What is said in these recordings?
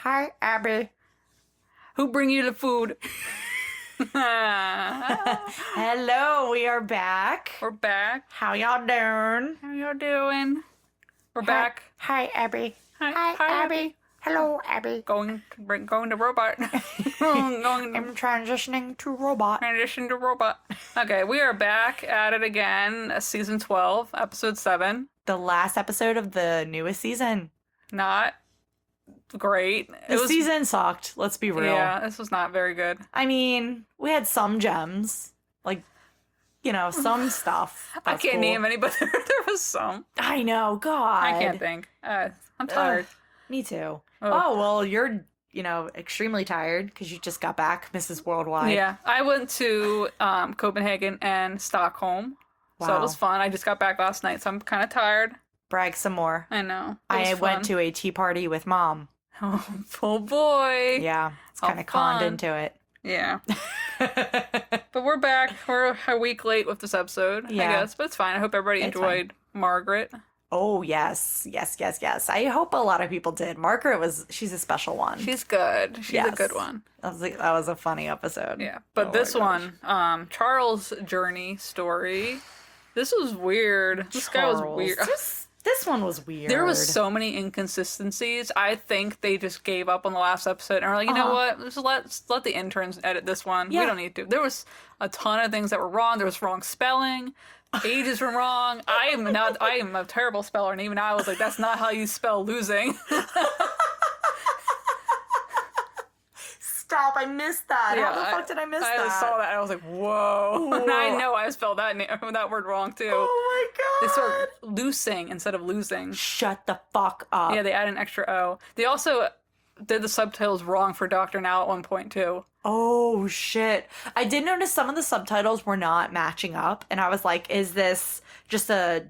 Hi, Abby. Who bring you the food? Hello, we are back. We're back. How y'all doing? How y'all doing? We're back. Hi, Abby. Hi, Abby. Hello, Abby. Going to robot. going I'm transitioning to robot. transition to robot. Okay, we are back at it again. Season 12, episode 7. The last episode of the newest season. Not great. The season sucked, let's be real. Yeah, this was not very good. I mean, we had some gems. Like, some stuff. I can't name any, but there was some. I know, God. I can't think. I'm tired. Me too. Ugh. Oh, well, you're, extremely tired because you just got back, Mrs. Worldwide. Yeah, I went to Copenhagen and Stockholm, so Wow. it was fun. I just got back last night, so I'm kind of tired. Brag some more. I know. I went to a tea party with Mom. Oh boy. Yeah, it's How kind of conned fun. into it. Yeah. But we're back. We're a week late with this episode, I Yeah. guess, but it's fine. I hope everybody It's enjoyed Margaret. Oh, yes. Yes, yes, yes. I hope a lot of people did. Margaret she's a special one. She's good. She's a Yes. good one. That was a funny episode. Yeah. But Oh this my gosh. one, Charles' journey story, this was weird. This guy was Charles. weird. This one was weird. There was so many inconsistencies. I think they just gave up on the last episode and were like, you know what? Let's let the interns edit this one. Yeah. We don't need to. There was a ton of things that were wrong. There was wrong spelling. Ages were wrong. I am a terrible speller, and even I was like, that's not how you spell losing. Stop, I missed that. How the fuck did I miss that? I saw that and I was like, whoa. And I know I spelled that word wrong too. Oh my They God. spelled loosing instead of losing. Shut the fuck up. Yeah, they add an extra O. They also did the subtitles wrong for Dr. Now at one point too. Oh shit. I did notice some of the subtitles were not matching up, and I was like, is this just my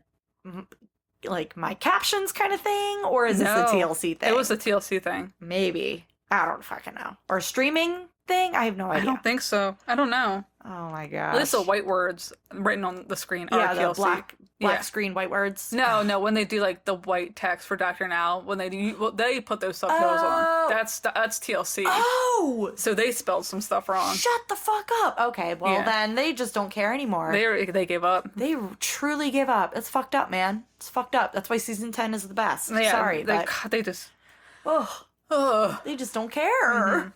captions kind of thing, or is this a No, TLC thing? It was a TLC thing. Maybe. I don't fucking know. Or a streaming thing? I have no I idea. don't think so. I don't know. Oh my At gosh. least the white words written on the screen are Yeah, the TLC. black Yeah. screen, white words. No, when they do like the white text for Dr. Now, when they put those subtitles Oh. on. That's TLC. Oh! So they spelled some stuff wrong. Shut the fuck up. Okay, well Yeah. then they just don't care anymore. They gave up. They truly give up. It's fucked up, man. It's fucked up. That's why season 10 is the best. Yeah, Sorry, they but just. ugh, Ugh. they just don't care.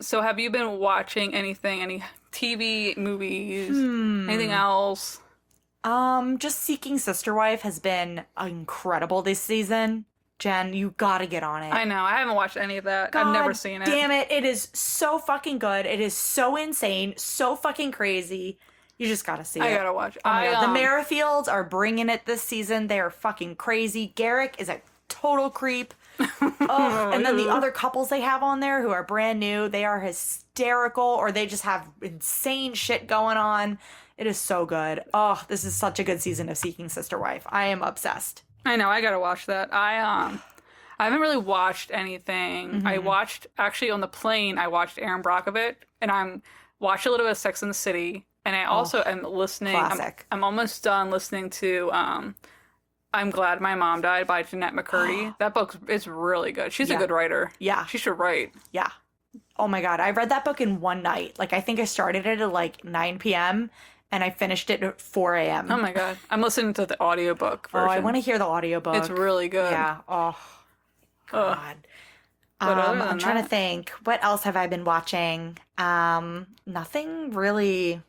So have you been watching anything? Any TV, movies, anything else? Just Seeking Sister Wife has been incredible this season. Jen, you gotta get on it. I know. I haven't watched any of that. I've never seen it. Damn it. It is so fucking good. It is so insane, so fucking crazy. You just gotta see it. I gotta watch. Oh my God. The Merrifields are bringing it this season. They are fucking crazy. Garrick is a total creep. Ugh. And then the other couples they have on there who are brand new, they are hysterical, or they just have insane shit going on. It is so good. Oh, this is such a good season of Seeking Sister Wife. I am obsessed. I know. I gotta watch that. I haven't really watched anything. I watched actually on the plane. I watched Aaron Brockovich, and I'm watched a little bit of Sex and the City, and I also am listening. Classic. I'm almost done listening to I'm Glad My Mom Died by Jeanette McCurdy. That book is really good. She's a good writer. Yeah. She should write. Yeah. Oh my God. I read that book in one night. Like, I think I started it at like 9 p.m. and I finished it at 4 a.m. Oh my God. I'm listening to the audiobook version. Oh, I want to hear the audiobook. It's really good. Yeah. Oh, Ugh. God. But other than I'm trying to that- think. What else have I been watching? Nothing really.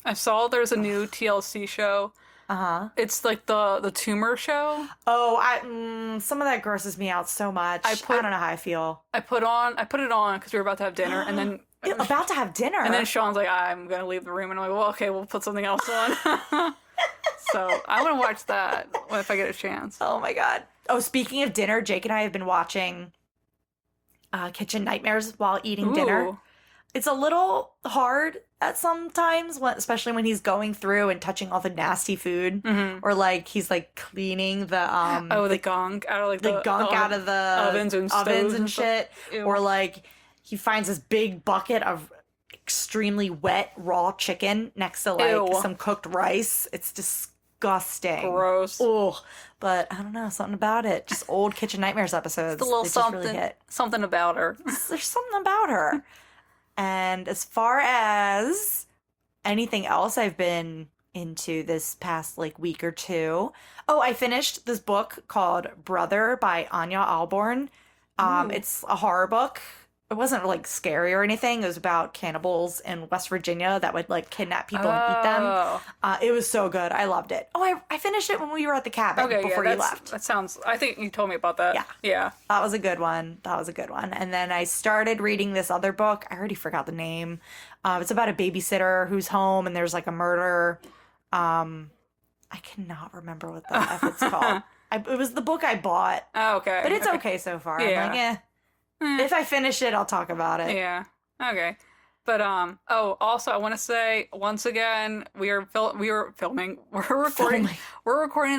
I saw there's a new TLC show. Uh-huh. It's like the tumor show. Oh, some of that grosses me out so much. I don't know how I feel. I put it on because we were about to have dinner, and then About to have dinner. and then Sean's like, I'm gonna leave the room, and I'm like, well, okay, we'll put something else on. So I want to watch that if I get a chance. Oh my God. Oh, speaking of dinner, Jake and I have been watching Kitchen Nightmares while eating dinner. Ooh. It's a little hard at sometimes, especially when he's going through and touching all the nasty food, or like he's like cleaning the gunk out of like the gunk out of the ovens and stoves and shit, Ew. or like he finds this big bucket of extremely wet raw chicken next to like Ew. some cooked rice. It's disgusting. Gross. Ugh. But I don't know, something about it. Just old Kitchen Nightmares episodes. The little They just something, really hit. something about her. There's something about her. And as far as anything else I've been into this past like week or two. Oh, I finished this book called Brother by Anya Alborn. It's a horror book. It wasn't like scary or anything. It was about cannibals in West Virginia that would like kidnap people and eat them. It was so good. I loved it. Oh, I finished it when we were at the cabin before you left. That sounds, I think you told me about that. Yeah. That was a good one. And then I started reading this other book. I already forgot the name. It's about a babysitter who's home and there's like a murder. I cannot remember what the F it's called. It was the book I bought. Oh, okay. But it's okay so far. Yeah. I'm like, if I finish it, I'll talk about it. Yeah. Okay. But also I want to say once again we're recording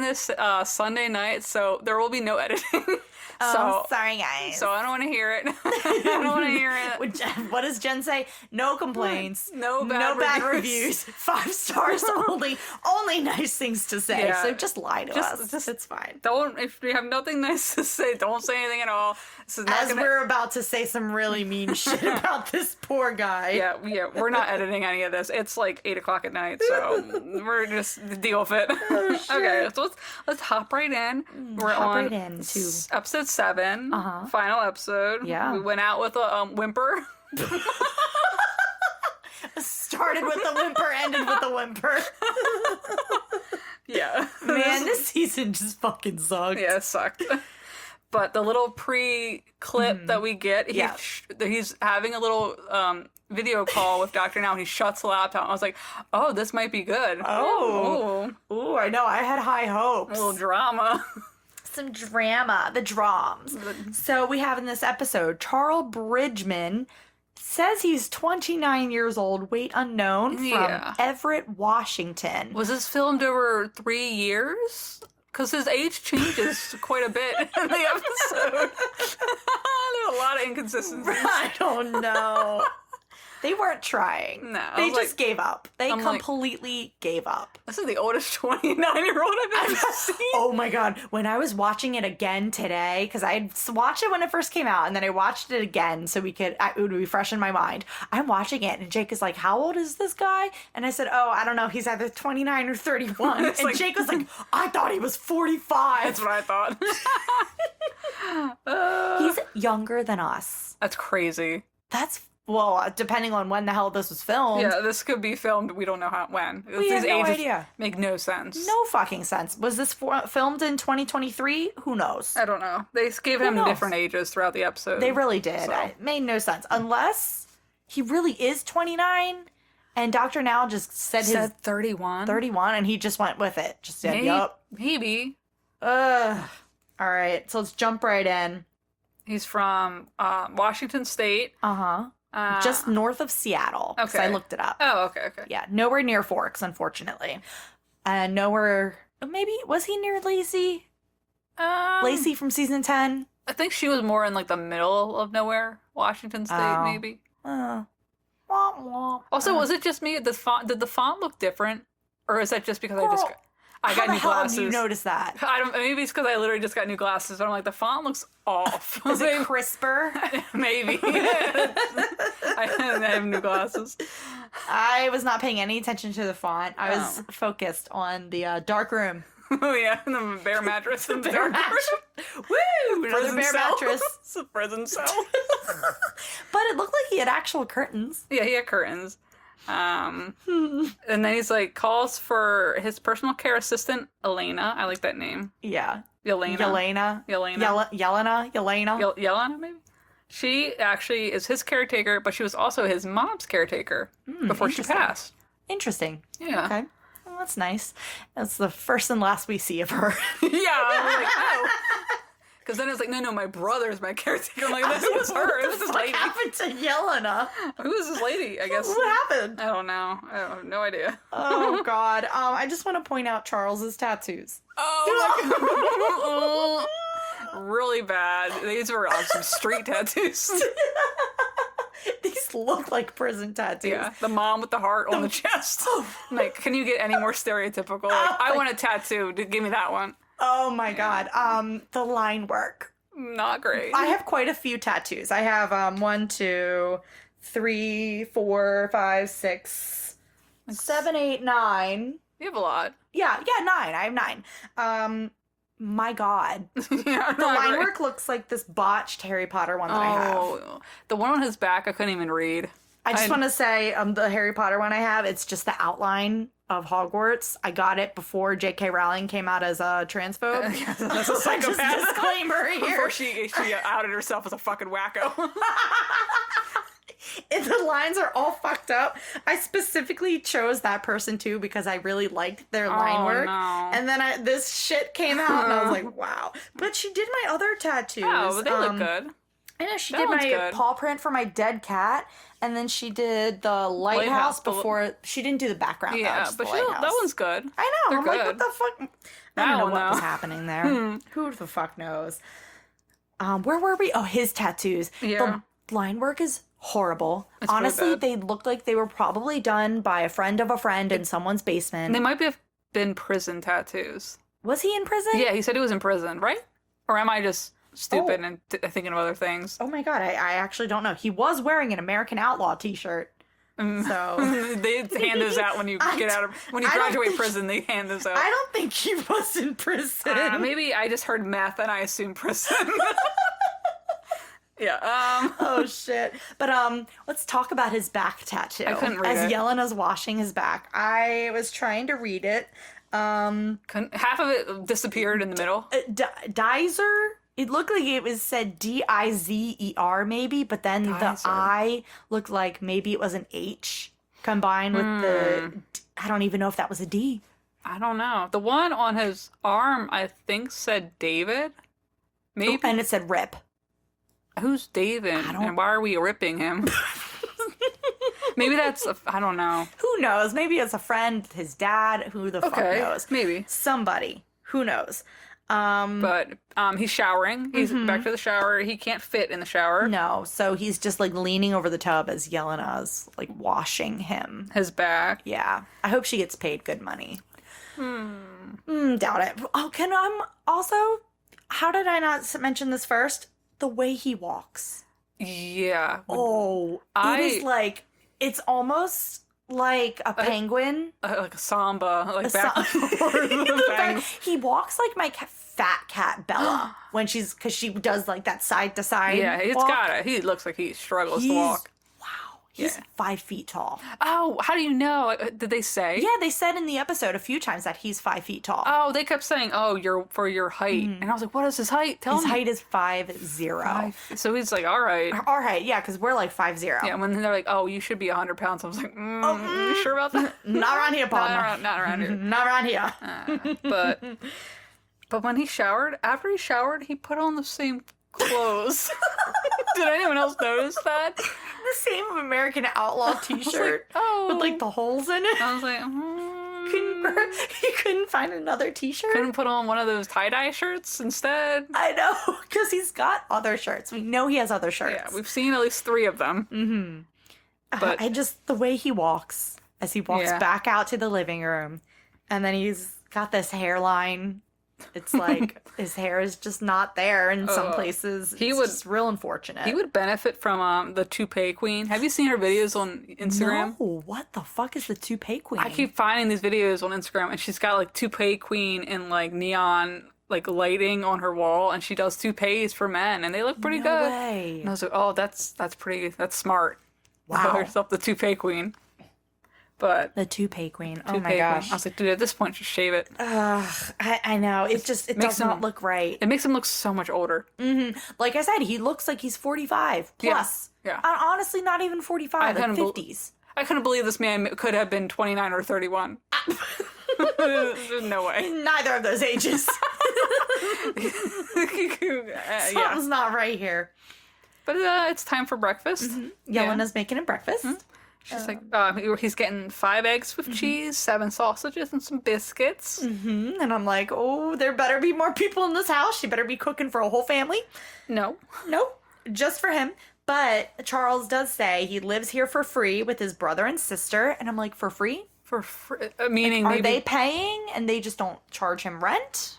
this Sunday night, so there will be no editing. Oh, sorry guys. So I don't want to hear it. I don't want to hear it. What does Jen say? No complaints. No bad reviews. 5 stars only. Only nice things to say. Yeah. So just lie to us. It's fine. If you have nothing nice to say, don't say anything at all. This is not we're about to say some really mean shit about this poor guy. Yeah, we're not editing any of this. It's like 8:00 at night, so we're just deal with it. Oh, Okay, so let's hop right in. We're on into episode 7, final episode. Yeah, we went out with a whimper. Started with a whimper, ended with a whimper. Yeah, man, this season just fucking sucked. Yeah, it sucked. But the little pre-clip that we get, he's having a little video call with Dr. Now, and he shuts the laptop. I was like, oh, this might be good. Oh, I know. I had high hopes. A little drama. Some drama. The drams. So we have in this episode, Charles Bridgman says he's 29 years old, weight unknown, from Everett, Washington. Was this filmed over 3 years? Because his age changes quite a bit in the episode. There's a lot of inconsistencies. I don't know. They weren't trying. No. They just gave up. They completely gave up. This is the oldest 29-year-old I've ever seen. Oh my God. When I was watching it again today, because I watched it when it first came out, and then I watched it again so it would be fresh in my mind. I'm watching it, and Jake is like, how old is this guy? And I said, oh, I don't know. He's either 29 or 31. And like, Jake was like, I thought he was 45. That's what I thought. He's younger than us. That's crazy. Well, depending on when the hell this was filmed. Yeah, this could be filmed. We don't know when. We have no idea. Make no sense. No fucking sense. Was this filmed in 2023? Who knows? I don't know. They gave him different ages throughout the episode. They really did. So. It made no sense. Unless he really is 29 and Dr. Now just said 31. 31 and he just went with it. Just said, yup. Maybe. All right. So let's jump right in. He's from Washington State. Uh-huh. Just north of Seattle. Okay. I looked it up. Oh, okay. Yeah, nowhere near Forks, unfortunately. Nowhere... Maybe... Was he near Lacey? Lacey from season 10? I think she was more in, like, the middle of nowhere. Washington State, maybe. Also, was it just me? Did the font look different? Or is that just because I got new glasses? How did you notice that? Maybe it's because I literally just got new glasses. But I'm like, the font looks off. Is it crisper? Maybe. I have new glasses. I was not paying any attention to the font. I was focused on the dark room. Oh yeah, the bear mattress. The bear mattress. Woo! Another bear mattress. It's a prison cell. But it looked like he had actual curtains. Yeah, he had curtains. And then he's like calls for his personal care assistant, Elena. I like that name. Yeah. Yelena, maybe? She actually is his caretaker, but she was also his mom's caretaker before she passed. Interesting. Yeah. Okay. Well, that's nice. That's the first and last we see of her. Yeah. I was like, oh. Because then it's like, no, my brother's my caretaker. I'm like, this was her. This is lady. What happened to Yelena? Who is this lady? I guess. What happened? I don't know. I have no idea. Oh God. I just want to point out Charles's tattoos. Oh. Really bad. These were some street tattoos. These just look like prison tattoos. Yeah, the mom with the heart on the chest. I'm like, can you get any more stereotypical? Like, I want a tattoo. Give me that one. Oh my God. The line work. Not great. I have quite a few tattoos. I have 1, 2, 3, 4, 5, 6, 7, 8, 9. You have a lot. Yeah, 9. I have 9. My God. Yeah, The line work looks like this botched Harry Potter one that I have. The one on his back I couldn't even read. I just want to say, the Harry Potter one I have, it's just the outline of Hogwarts. I got it before J.K. Rowling came out as a transphobe. That's a psychopath. Just disclaimer here. Before she outed herself as a fucking wacko. And the lines are all fucked up. I specifically chose that person too because I really liked their line work. No. And then this shit came out and I was like, wow. But she did my other tattoos. Oh, but they look good. I know she That did one's my good. paw print for my dead cat, and then she did the lighthouse before. She didn't do the background. Yeah, though, but that that one's good. I know. They're I'm like, good. what the fuck? I don't know what was happening there. Who the fuck knows? Where were we? Oh, his tattoos. Yeah. The line work is horrible. It's Honestly, really bad. they look like they were probably done by a friend of a friend in someone's basement. They might have been prison tattoos. Was he in prison? Yeah, he said he was in prison, right? Or am I just stupid and thinking of other things? Oh my God, I actually don't know. He was wearing an American Outlaw t-shirt. So They hand those out when you get out of when you graduate prison. They hand those out. I don't think he was in prison. Maybe I just heard meth and I assumed prison. Yeah. Oh shit. But let's talk about his back tattoo. I couldn't read As it. Yelena's washing his back. I was trying to read it. Half of it disappeared in the middle. Dizer. It looked like it was said Dizer maybe, but then the Dizer. I looked like maybe it was an H combined with the. I don't even know if that was a D. I don't know. The one on his arm, I think, said David. Maybe. And it said Rip. Who's David? And why are we ripping him? Maybe that's, I don't know. Who knows? Maybe it's a friend, his dad. Who the fuck knows? Maybe. Somebody. Who knows? But he's showering. He's back to the shower. He can't fit in the shower. No, so he's just like leaning over the tub as Yelena's like washing him. His back. Yeah. I hope she gets paid good money. Doubt it. Oh, how did I not mention this first? The way he walks. Yeah. Oh, it is like, it's almost like a penguin. Like a samba. Like back sa- and forth. Bangs. He walks like my fat cat Bella because she does like that side to side. Yeah, he's walk. got it. He looks like he struggles to walk. Wow, he's 5 feet tall. Oh, how do you know? Did they say? Yeah, they said in the episode a few times that he's 5 feet tall. Oh, they kept saying, "Oh, for your height," and I was like, "What is his height? Tell His me." height is 5'0". So he's like, "All right." All right, yeah, because we're like 5'0". Yeah, when they're like, "Oh, you should be 100 pounds," I was like, "You sure about that?" Not around here, partner. Not around here. Not around here. But when he showered, after he showered, he put on the same clothes. Did anyone else notice that? The same American Outlaw t-shirt with like the holes in it. I was like, He couldn't find another t-shirt. couldn't put on one of those tie-dye shirts instead. I know, because he's got other shirts. We know he has other shirts. Yeah, we've seen at least 3 of them. But the way he walks as he walks Yeah. back out to the living room, and then he's got this hairline. It's like his hair is just not there in some places. It's just real unfortunate. He would benefit from the toupee queen. Have you seen her videos on Instagram? No, what the fuck is the toupee queen? I keep finding these videos on Instagram, and she's got like toupee queen in like neon like lighting on her wall, and she does toupees for men, and they look pretty good. Way. And I was like, oh, that's smart. Wow. Call herself the toupee queen. But The toupee queen. Oh toupee my queen. gosh. I was like, dude, at this point, just shave it. I know. It does not look right. It makes him look so much older. Like I said, he looks like he's 45 plus. Yeah. Honestly, not even 45, like 50s. I couldn't believe this man could have been 29 or 31. There's no way. Neither of those ages. Yeah. Something's not right here. But it's time for breakfast. Yelena's making him breakfast. She's like, he's getting 5 eggs with cheese, 7 sausages, and some biscuits. And I'm like, oh, there better be more people in this house. She better be cooking for a whole family. No. Nope, just for him. But Charles does say he lives here for free with his brother and sister. And I'm like, for free? For free, meaning Are maybe they paying and they just don't charge him rent?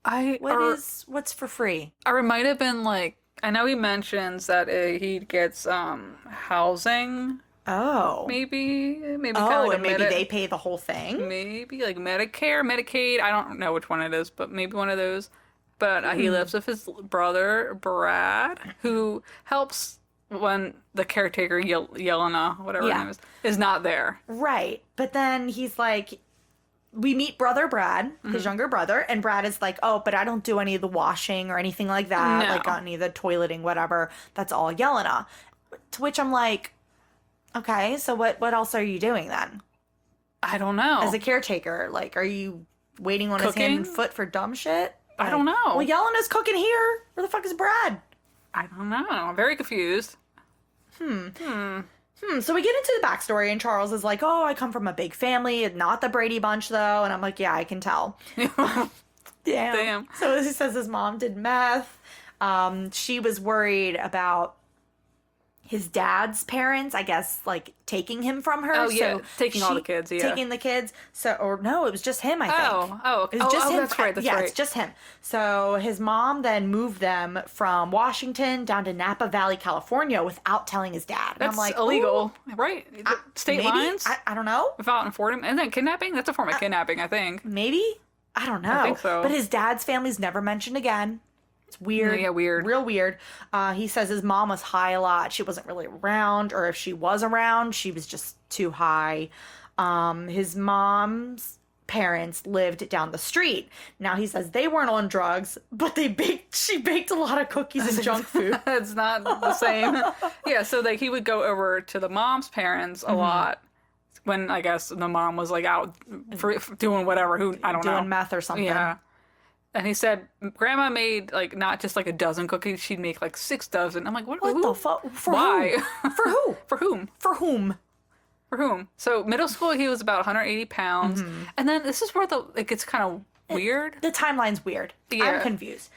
What's for free? Or it might have been like, I know he mentions that he gets housing. Oh. Maybe kind of Oh, like and maybe they pay the whole thing? maybe like Medicare, Medicaid. I don't know which one it is, but maybe one of those. But he lives with his brother Brad, who helps when the caretaker Yelena, whatever her name is not there. Right. But then he's like, we meet brother Brad, his younger brother, and Brad is like, oh, but I don't do any of the washing or anything like that. No. Like any of the toileting, whatever. That's all Yelena. To which I'm like, okay, so what else are you doing then? I don't know. As a caretaker, like, are you waiting on his hand and foot for dumb shit? Like, I don't know. Well, Yelena's cooking here. Where the fuck is Brad? I don't know. I'm very confused. So we get into the backstory, and Charles is like, oh, I come from a big family, not the Brady Bunch, though. And I'm like, yeah, I can tell. Damn. So he says his mom did meth. She was worried about his dad's parents, I guess, like, taking him from her. Oh, yeah. So Taking all the kids, yeah. Taking the kids. So, or no, it was just him, I think. Okay. It was just him. That's right. Yeah, it's just him. So his mom then moved them from Washington down to Napa Valley, California without telling his dad. And That's I'm like, illegal, right? State maybe? lines? I don't know. Without informing him. Isn't that kidnapping? That's a form of kidnapping, I think. Maybe? I don't know. I think so. But his dad's family's never mentioned again. It's weird. Yeah, weird. Real weird. He says his mom was high a lot. She wasn't really around, or if she was around, she was just too high. His mom's parents lived down the street. Now he says they weren't on drugs, but she baked a lot of cookies and junk food. It's not the same. Yeah, so like he would go over to the mom's parents a lot when I guess the mom was like out for doing whatever. I don't know. Doing meth or something. Yeah. And he said, Grandma made, like, not just, like, a dozen cookies. She'd make, like, 6 dozen. I'm like, what the fuck? For Why? Who? For who? For whom? For whom? For whom? So, middle school, he was about 180 pounds. And then this is where it gets kind of weird. The timeline's weird. Yeah. I'm confused.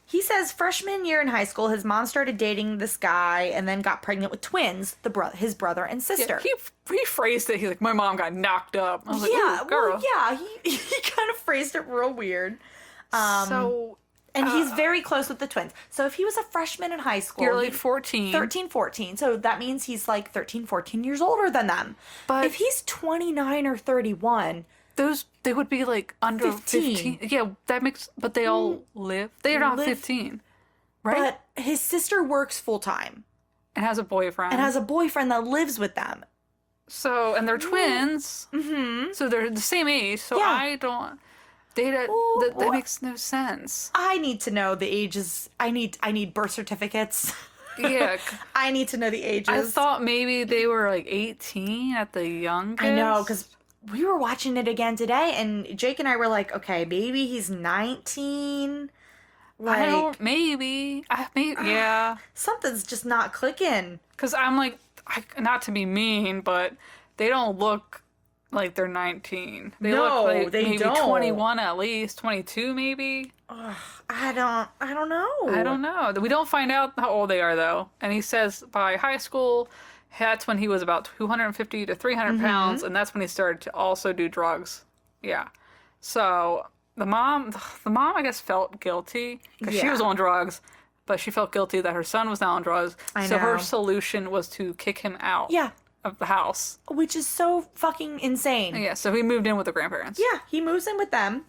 He says freshman year in high school, his mom started dating this guy and then got pregnant with twins, his brother and sister. Yeah, he phrased it. He's like, my mom got knocked up. I was like, yeah, ooh, girl. well, yeah, he kind of phrased it real weird. And he's very close with the twins. So if he was a freshman in high school... You're like 14. 13, 14. So that means he's like 13, 14 years older than them. But if he's 29 or 31... They would be like under 15. Yeah, that makes... But they all live... They're not 15. Right? But his sister works full-time. And has a boyfriend. And has a boyfriend that lives with them. So, and they're twins. Mm-hmm. So they're the same age. So I don't... That makes no sense. I need to know the ages. I need birth certificates. Yeah. I need to know the ages. I thought maybe they were like 18 at the youngest. I know, because we were watching it again today, and Jake and I were like, okay, maybe he's 19. Like, maybe. Yeah. Something's just not clicking. Because I'm like, not to be mean, but they don't look like they're 19. They look like they maybe don't. 21 at least, 22 maybe. I don't know. I don't know. We don't find out how old they are though. And he says by high school, that's when he was about 250 to 300 pounds, and that's when he started to also do drugs. Yeah. So the mom I guess felt guilty because she was on drugs, but she felt guilty that her son was now on drugs. So her solution was to kick him out. Yeah. Of the house. Which is so fucking insane. Yeah, so he moved in with the grandparents. Yeah, he moves in with them.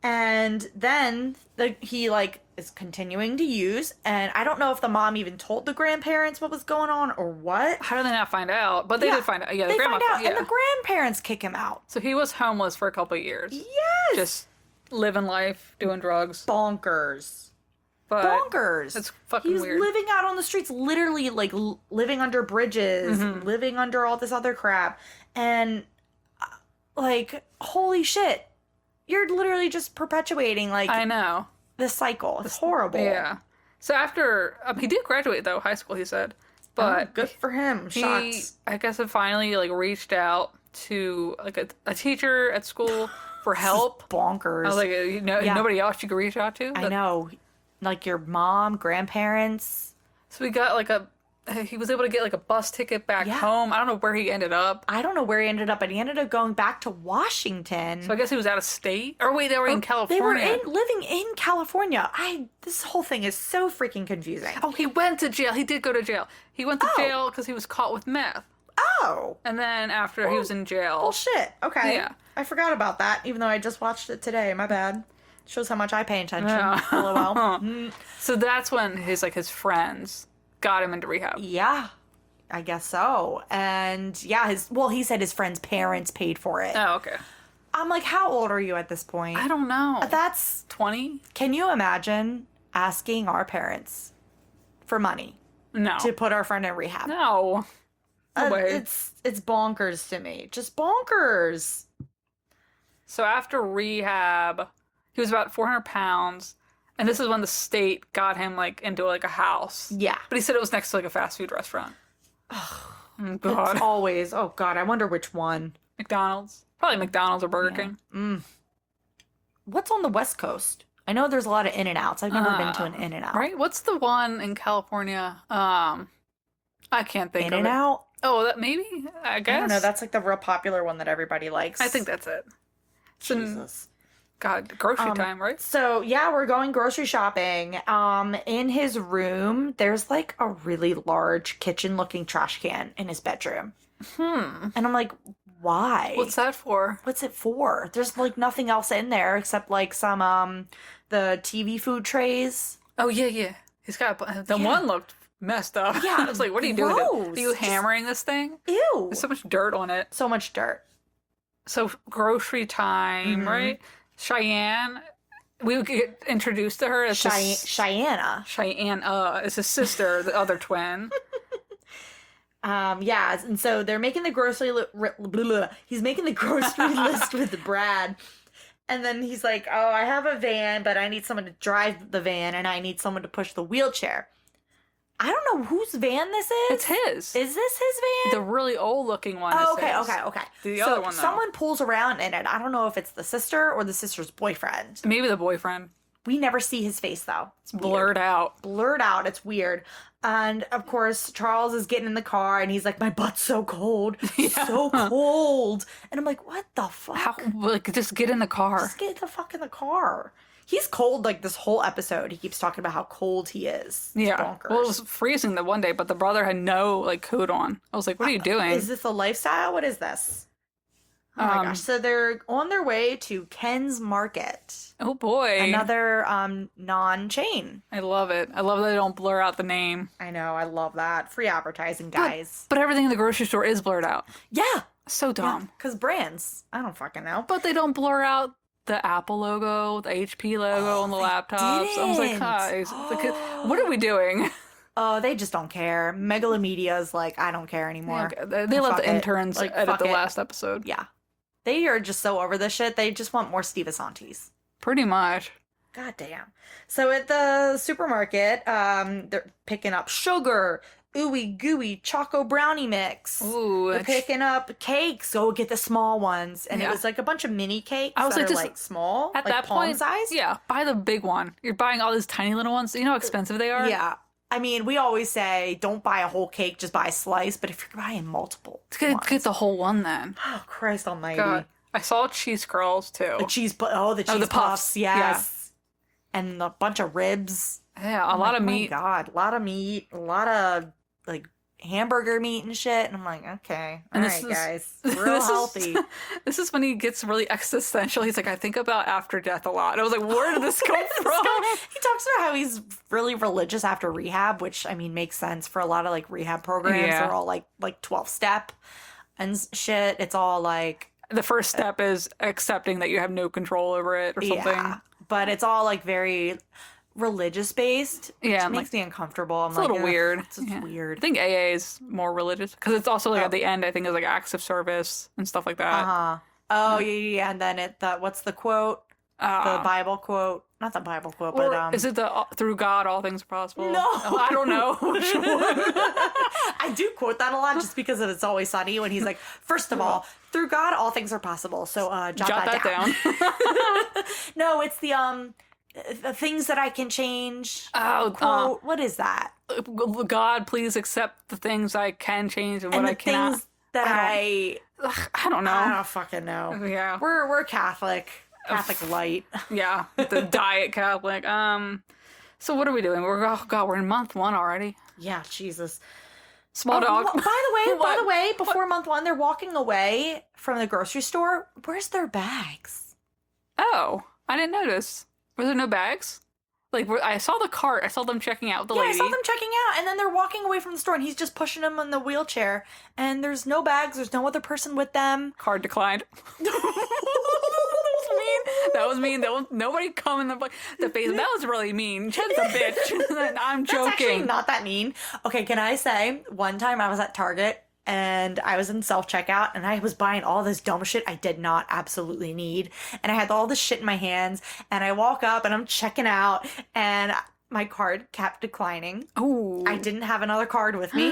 And then he, like, is continuing to use. And I don't know if the mom even told the grandparents what was going on or what. How did they not find out? But they did find out. Yeah, they find out, and the grandparents kick him out. So he was homeless for a couple of years. Yes! Just living life, doing drugs. Bonkers. But bonkers. It's fucking weird. He's living out on the streets, literally, like, living under bridges, living under all this other crap. And, like, holy shit. You're literally just perpetuating, like... I know. This cycle. It's horrible. Yeah. So after... he did graduate, though, high school, he said. But... good for him. Shots. I guess, had finally, like, reached out to, like, a teacher at school for help. Bonkers. I was like, nobody else you could reach out to? I know. Like your mom, grandparents. So we got like a he was able to get like a bus ticket back home. I don't know where he ended up. I don't know where he ended up, but he ended up going back to Washington. So I guess he was out of state. Or wait, they were in California. They were living in California. This whole thing is so freaking confusing. Oh, he went to jail. He did go to jail. He went to jail because he was caught with meth. Oh. And then after he was in jail. Bullshit. Okay. Yeah. I forgot about that, even though I just watched it today. My bad. Shows how much I pay attention. Yeah. LOL. So that's when his friends got him into rehab. Yeah. I guess so. And yeah, he said his friend's parents paid for it. Oh, okay. I'm like, how old are you at this point? I don't know. That's 20? Can you imagine asking our parents for money No. to put our friend in rehab? No. No way. It's bonkers to me. Just bonkers. So after rehab, he was about 400 pounds. And this is when the state got him like into like a house. Yeah. But he said it was next to like a fast food restaurant. Oh, God. It's always, oh God, I wonder which one. McDonald's. Probably McDonald's or Burger King. What's on the West Coast? I know there's a lot of In-N-Outs. I've never been to an In-N-Out. Right? What's the one in California? I can't think of it. In-N-Out? Oh, that maybe? I guess. I don't know. That's like the real popular one that everybody likes. I think that's it. Jesus. God, grocery time, right? So yeah, we're going grocery shopping. In his room, there's like a really large kitchen-looking trash can in his bedroom. And I'm like, why? What's that for? What's it for? There's like nothing else in there except like some the TV food trays. Oh yeah. He's got the one looked messed up. Yeah, I was like, what are you doing? gross. Are you hammering this thing? Ew. There's so much dirt on it. So much dirt. So grocery time, right? Cheyenne, we would get introduced to her as Cheyenne. Cheyenne is his sister, the other twin. Yeah, and so they're making the he's making the grocery list with Brad. And then he's like, oh, I have a van, but I need someone to drive the van, and I need someone to push the wheelchair. I don't know whose van this is. It's his. Is this his van? The really old looking one. Oh, is okay. The so other one, though. Someone pulls around in it. I don't know if it's the sister or the sister's boyfriend. Maybe the boyfriend. We never see his face, though. It's blurred out. Blurred out. It's weird. And, of course, Charles is getting in the car, and he's like, my butt's so cold. So cold. And I'm like, what the fuck? Just get in the car. Just get the fuck in the car. He's cold, like, this whole episode. He keeps talking about how cold he is. It's bonkers. Well, it was freezing the one day, but the brother had no, like, coat on. I was like, what are you doing? Is this a lifestyle? What is this? Oh my gosh. So they're on their way to Ken's Market. Oh boy. Another non-chain. I love it. I love that they don't blur out the name. I know. I love that. Free advertising, guys. But everything in the grocery store is blurred out. Yeah. So dumb. Because brands. I don't fucking know. But they don't blur out the Apple logo, the HP logo on the laptops. I was like, guys, what are we doing? Oh, they just don't care. Megalomedia is like, I don't care anymore. They let the interns edit the last episode. Yeah. They are just so over this shit. They just want more Steve Asantis. Pretty much. God damn. So at the supermarket, they're picking up sugar, ooey gooey choco brownie mix. Ooh. They're picking up cakes. Go get the small ones. And it was like a bunch of mini cakes I was that like, are just like small, at like that palm point, size. Yeah, buy the big one. You're buying all these tiny little ones. You know how expensive they are? Yeah. I mean, we always say, don't buy a whole cake, just buy a slice. But if you're buying multiple Get the whole one then. Oh, Christ almighty. God. I saw cheese curls too. The cheese puffs, yes. Yeah. And a bunch of ribs. Yeah, a lot of meat. Oh my God, a lot of meat, a lot of like hamburger meat and shit. And I'm like, okay, all right, guys, real healthy. This is when he gets really existential. He's like, I think about after death a lot. And I was like, where did this come from? He talks about how he's really religious after rehab, which I mean makes sense for a lot of like rehab programs. Yeah. They're all like 12-step and shit. It's all like the first step is accepting that you have no control over it or something. Yeah, but it's all like very religious based. Yeah, which makes me uncomfortable. I'm it's a little weird. It's weird. I think AA is more religious because it's also like at the end. I think it's like acts of service and stuff like that. Oh yeah. And then what's the quote? The Bible quote. Not the Bible quote, but is it the through God all things are possible? No, I don't know which one. I do quote that a lot just because of It's Always Sunny when he's like, first of all, through God all things are possible. So jot that down. No, it's the the things that I can change. Oh, Quote, what is that? God, please accept the things I can change and what And I the cannot. things that I I don't know. don't fucking know. Yeah. We're Catholic light. Yeah, the diet Catholic. So what are we doing? We're in month 1 already. Yeah, Jesus. Small dog. By the What? way, before month 1, they're walking away from the grocery store. Where's their bags? Oh, I didn't notice. Were there no bags? Like, I saw the cart. I saw them checking out with the Yeah, lady. I saw them checking out, and then they're walking away from the store, and he's just pushing them in the wheelchair. And there's no bags. There's no other person with them. Card declined. That was mean. Nobody come in the face. That was really mean. Chen's a bitch. I'm joking. That's actually not that mean. Okay, can I say, one time I was at Target, and I was in self-checkout, and I was buying all this dumb shit I did not absolutely need. And I had all this shit in my hands, and I walk up, and I'm checking out, and my card kept declining. Oh, I didn't have another card with me.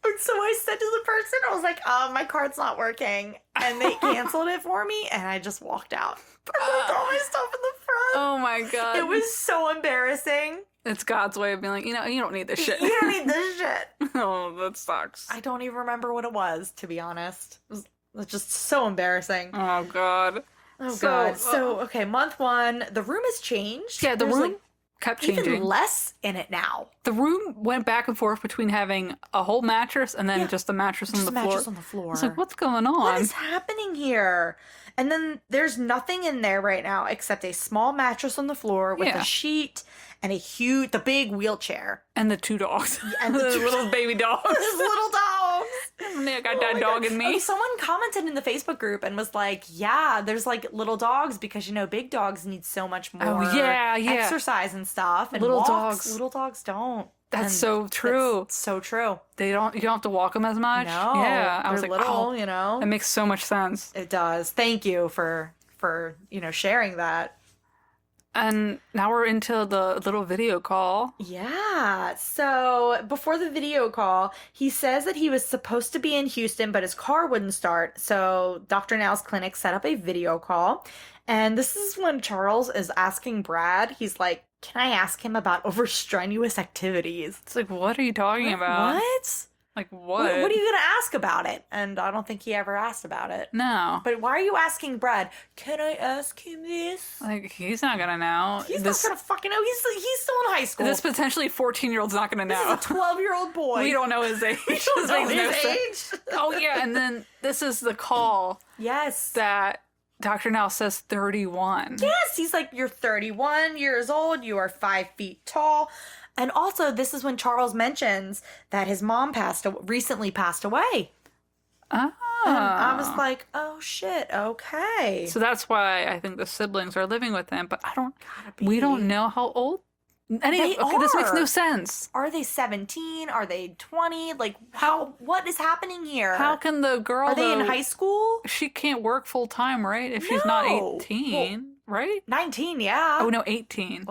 And so I said to the person, I was like, my card's not working. And they canceled it for me, and I just walked out. I left all my stuff in the front. oh my God. It was so embarrassing. It's God's way of being like, you don't need this shit. You don't need this shit. Oh, that sucks. I don't even remember what it was, to be honest. It was just so embarrassing. Oh God. Oh, God. So, okay, month 1, the room has changed. Yeah, the There's, room kept even changing. less in it now. The room went back and forth between having a whole mattress and then just a mattress on Just the a floor. mattress on the floor. It's like, what's going on? What is happening here? And then there's nothing in there right now except a small mattress on the floor with a sheet and the big wheelchair. And the 2 dogs. And the the 2 little baby dogs. Those little dogs. I got that dog in me. Oh, someone commented in the Facebook group and was like, yeah, there's like little dogs because, big dogs need so much more exercise and stuff. And Little dogs don't. That's And so true. It's so true. You don't have to walk them as much. No. Yeah. I was they're like, little, oh, that makes so much sense. It does. Thank you for sharing that. And now we're into the little video call. Yeah. So before the video call, he says that he was supposed to be in Houston, but his car wouldn't start. So Dr. Now's clinic set up a video call. And this is when Charles is asking Brad, he's like, can I ask him about overstrenuous activities? It's like, what are you talking about? What? Like, what? What are you going to ask about it? And I don't think he ever asked about it. No. But why are you asking Brad? Can I ask him this? Like, he's not going to know. He's not going to fucking know. He's still in high school. This potentially 14-year-old's not going to know. This is a 12-year-old boy. We don't know his age. We don't know This makes no his sense. age. Oh, yeah. And then this is the call Yes. that Dr. Now says 31. Yes, he's like, you're 31 years old, you are 5 feet tall. And also, this is when Charles mentions that his mom recently passed away. Oh. And I was like, oh shit, okay. So that's why I think the siblings are living with him, but we don't know how old. This makes no sense. Are they 17? Are they 20? Like, what is happening here? How can the girl, Are they in high school? She can't work full time, right? If she's not 18, right? 19, yeah. Oh, no, 18.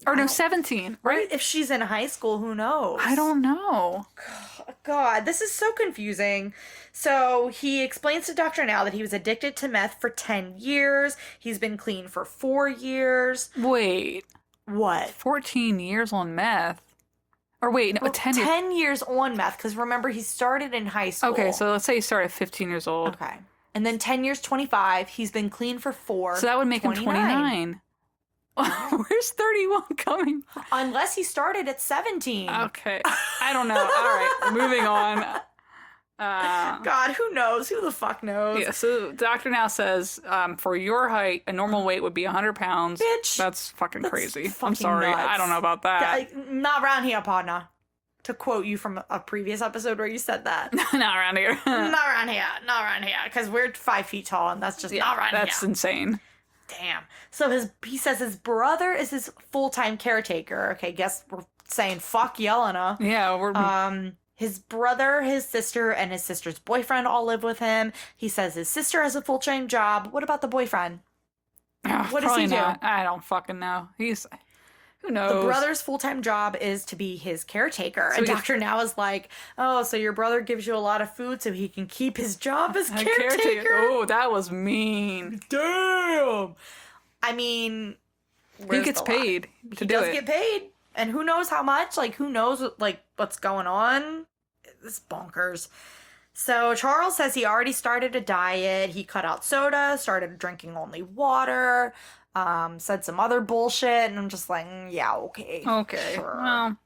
Or no, 17, right? If she's in high school, who knows? I don't know. God, this is so confusing. So he explains to Dr. Now that he was addicted to meth for 10 years. He's been clean for 4 years. Wait. What? 14 years on meth. Or wait, no, 10 years. 10 years on meth, because remember, he started in high school. Okay, so let's say he started at 15 years old. Okay. And then 10 years, 25. He's been clean for 4. So that would make him 29. Where's 31 coming from? Unless he started at 17. Okay. I don't know. All right, moving on. God, who knows? Who the fuck knows? Yeah, so Dr. Now says, for your height, a normal weight would be 100 pounds. Bitch. That's fucking crazy. I'm fucking sorry. nuts. I don't know about that. Not around here, partner. To quote you from a previous episode where you said that. Not around here. Not around here. Not around here. Because we're 5 feet tall and that's just not around here. That's insane. Damn. So he says his brother is his full-time caretaker. Okay, guess we're saying fuck Yelena. Yeah, we're... His brother, his sister, and his sister's boyfriend all live with him. He says his sister has a full-time job. What about the boyfriend? What does he do? I don't fucking know. Who knows? The brother's full-time job is to be his caretaker. And Dr. Now is like, oh, so your brother gives you a lot of food so he can keep his job as caretaker? Oh, that was mean. Damn. I mean, He gets paid to do He does it. get paid. And who knows how much? Like, who knows, like, what's going on? It's bonkers. So Charles says he already started a diet. He cut out soda, started drinking only water, said some other bullshit. And I'm just like, yeah, okay. Okay. Sure. Well,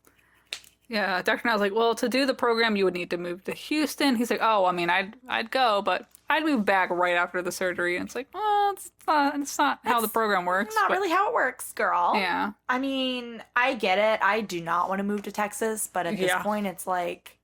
yeah, Dr. Now's like, well, to do the program, you would need to move to Houston. He's like, oh, I mean, I'd go, but I'd move back right after the surgery. And it's like, well, it's not how the program works. Not really how it works, girl. Yeah. I mean, I get it. I do not want to move to Texas, but at this point, it's like,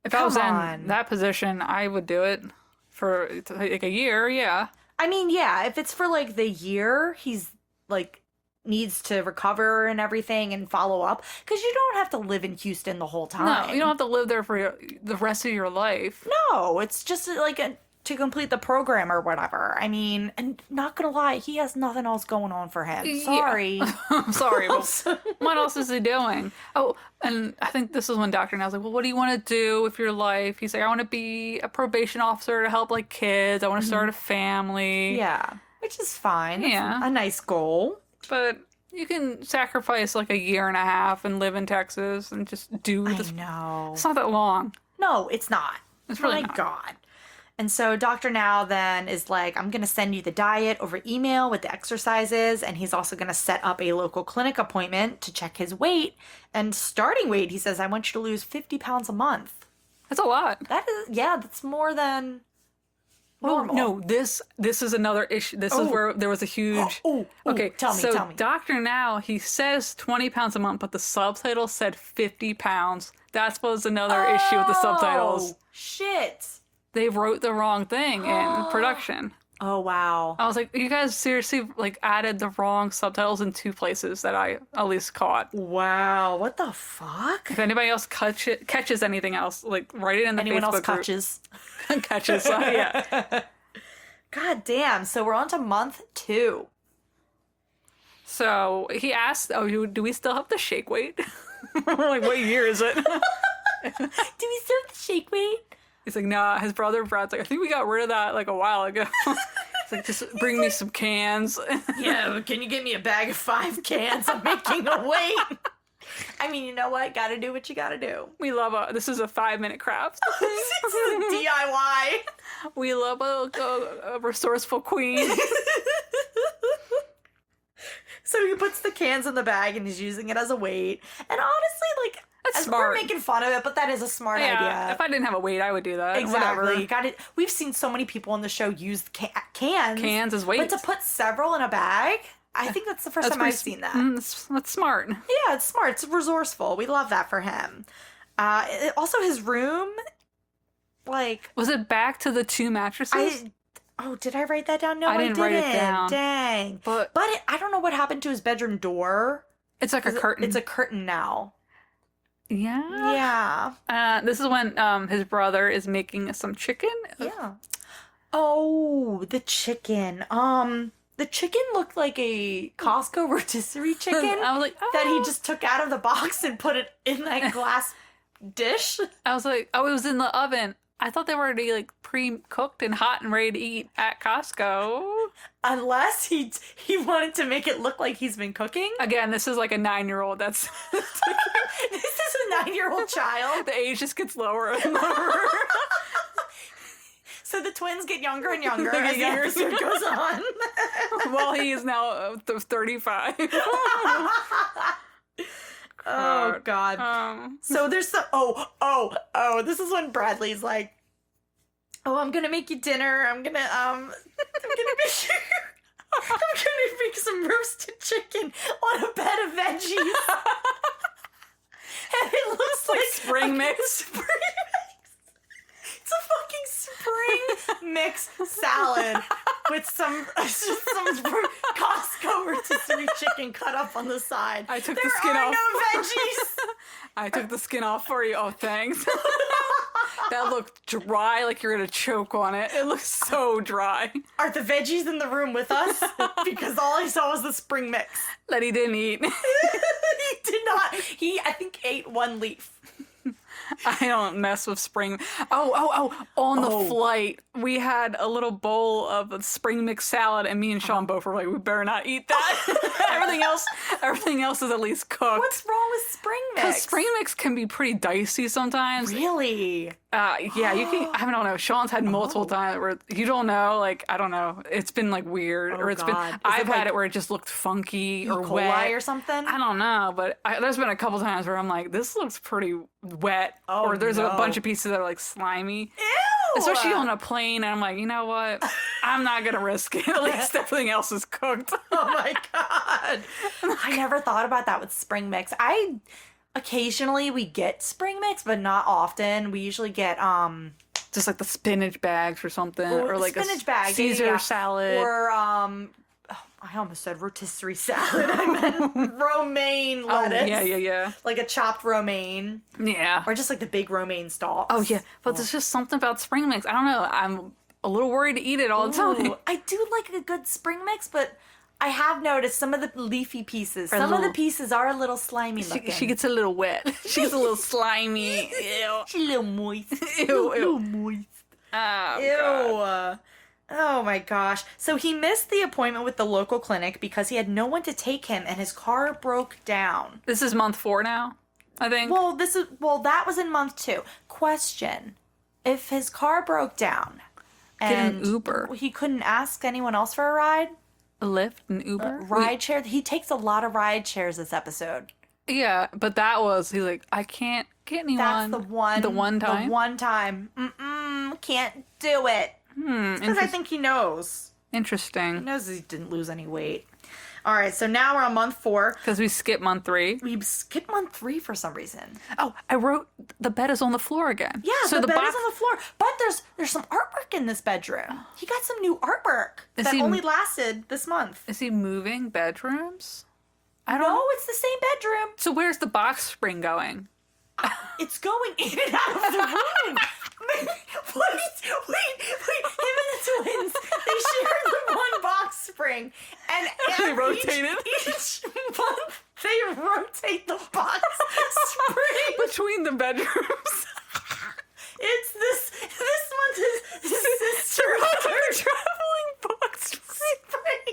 if I was in that position, I would do it for like a year. Yeah. I mean, yeah, if it's for like the year, he's like needs to recover and everything and follow up, because you don't have to live in Houston the whole time. No, you don't have to live there for the rest of your life. No, it's just like to complete the program or whatever. I mean, and not gonna lie, he has nothing else going on for him. Sorry. Yeah. I'm sorry, but what else is he doing? Oh, and I think this is when Dr. Now's like, well, what do you want to do with your life? He's like, I want to be a probation officer to help like kids. I want to start a family. Yeah, which is fine. Yeah. That's a nice goal. But you can sacrifice like a year and a half and live in Texas and just do this. I know. It's not that long. No, it's not. It's really My not. God. And so Dr. Now then is like, I'm going to send you the diet over email with the exercises. And he's also going to set up a local clinic appointment to check his weight. And starting weight, he says, I want you to lose 50 pounds a month. That's a lot. That is, yeah, that's more than normal. No, this is another issue. This is where there was a huge. Okay, tell me. Dr. Now, he says 20 pounds a month, but the subtitle said 50 pounds. That was another issue with the subtitles. Shit. They wrote the wrong thing in production. Oh, wow. I was like, you guys seriously like added the wrong subtitles in 2 places that I at least caught. Wow. What the fuck? If anybody else catches anything else, like write it in the Anyone Facebook else group. catches? Catches, yeah. God damn. So we're on to month 2. So he asked, oh, do we still have the shake weight? Like, what year is it? Do we still have the shake weight? He's like, nah. His brother Brad's like, I think we got rid of that like a while ago. He's like, just bring me some cans. Yeah, but can you get me a bag of 5 cans? I'm making a weight. I mean, you know what? Gotta do what you gotta do. We love this is a 5-minute craft. This is a DIY. We love a resourceful queen. So he puts the cans in the bag and he's using it as a weight. And honestly, like, That's as smart. We're making fun of it, but that is a smart idea. If I didn't have a weight, I would do that. Exactly. Whatever. You got it. We've seen so many people on the show use cans. Cans as weights. But to put several in a bag, I think that's the first time I've seen that. That's smart. Yeah, it's smart. It's resourceful. We love that for him. Also, his room, like... Was it back to the 2 mattresses? Did I write that down? No, I didn't write it down. Dang. But I don't know what happened to his bedroom door. It's like a curtain. It's a curtain now. Yeah. Yeah. This is when his brother is making some chicken. Yeah. Oh, the chicken. The chicken looked like a Costco rotisserie chicken I was like, oh. that he just took out of the box and put it in that glass dish. I was like, oh, it was in the oven. I thought they were already like pre-cooked and hot and ready to eat at Costco. Unless he wanted to make it look like he's been cooking. Again, this is like a 9-year-old. That's This is a 9-year-old child. the age just gets lower and lower. So the twins get younger and younger They get as the younger. episode goes on. Well, he is now 35. Oh God. So there's some this is when Bradley's like, oh, I'm gonna make you dinner. I'm gonna make some roasted chicken on a bed of veggies. And it looks like spring mix. Spring mix. It's a fucking spring mix salad with some Costco rotisserie chicken cut up on the side. I took the skin off. There are no veggies. I took the skin off for you. Oh, thanks. That looked dry, like you're gonna choke on it. It looks so dry. Are the veggies in the room with us? Because all I saw was the spring mix. That he didn't eat. He did not. He, I think, ate 1 leaf. I don't mess with spring. On the flight, we had a little bowl of a spring mix salad, and me and Sean both were like, we better not eat that. everything else is at least cooked. What's wrong with spring mix? Because spring mix can be pretty dicey sometimes. Really? Yeah, you can. I don't know. Sean's had multiple times where you don't know. Like, I don't know. It's been like weird, or it's God. been. I've had it where it just looked funky or E. coli wet or something? I don't know, but there's been a couple times where I'm like, this looks pretty wet, or there's a bunch of pieces that are like slimy. Ew! Especially on a plane, and I'm like, you know what? I'm not gonna risk it. At least everything else is cooked. Oh my God. I never thought about that with spring mix. Occasionally we get spring mix, but not often. We usually get just like the spinach bags or something, or like spinach a bag, Caesar salad, or I almost said rotisserie salad. I meant romaine lettuce. Oh, yeah. Like a chopped romaine. Yeah. Or just like the big romaine stalks. Oh, yeah. But there's just something about spring mix. I don't know. I'm a little worried to eat it all the time. I do like a good spring mix, but I have noticed some of the leafy pieces, some of the pieces are a little slimy looking. She gets a little wet. She gets a little slimy. Ew. She's a little moist. Ew. A little moist. Oh, Ew. God. Oh my gosh. So he missed the appointment with the local clinic because he had no one to take him and his car broke down. This is month 4 now, I think. Well, that was in month 2. Question. If his car broke down and Get an Uber. he couldn't ask anyone else for a ride? A Lyft, an Uber? Ride share? He takes a lot of ride shares this episode. Yeah, but he's like, I can't get anyone. That's the one. The one time? The one time. Can't do it. Because I think he knows. Interesting. He knows he didn't lose any weight. All right, so now we're on month 4. Because we skipped month 3. We skipped month 3 for some reason. Oh, I wrote the bed is on the floor again. Yeah, so the bed is on the floor. But there's some artwork in this bedroom. He got some new artwork that only lasted this month. Is he moving bedrooms? No, it's the same bedroom. So where's the box spring going? It's going in and out of the room. Wait. Him and the twins, they share the one box spring. And They rotate it? Each month, they rotate the box spring. Between the bedrooms. It's this month is Sisterhood the traveling box spring.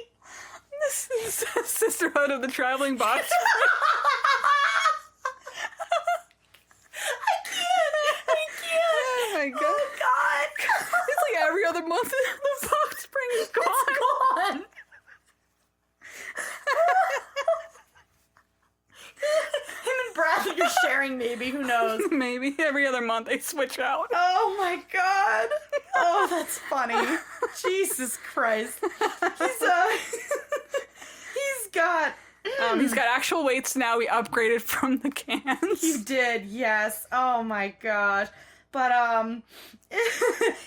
This is Sisterhood of the Traveling Box. I can't. Oh my God. Oh God. It's like every other month the box spring is gone. It's gone. Him and Bradley are sharing, maybe. Who knows? Maybe every other month they switch out. Oh my God. Oh, that's funny. Jesus Christ. He's got actual weights now. We upgraded from the cans. He did, yes. Oh my gosh. But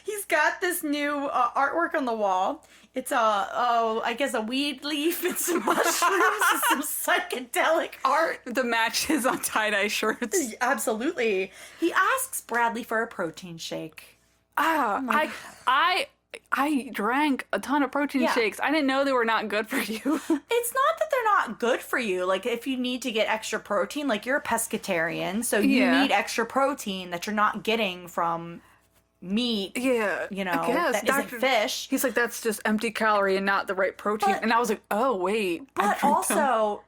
he's got this new artwork on the wall. It's I guess a weed leaf and some mushrooms and some psychedelic art. The matches on tie-dye shirts. Absolutely. He asks Bradley for a protein shake. I drank a ton of protein shakes. I didn't know they were not good for you. It's not that they're not good for you. Like, if you need to get extra protein, like, you're a pescatarian, so you need extra protein that you're not getting from meat. Yeah. You know, that isn't fish. He's like, that's just empty calorie and not the right protein. And I was like, oh, wait. But also,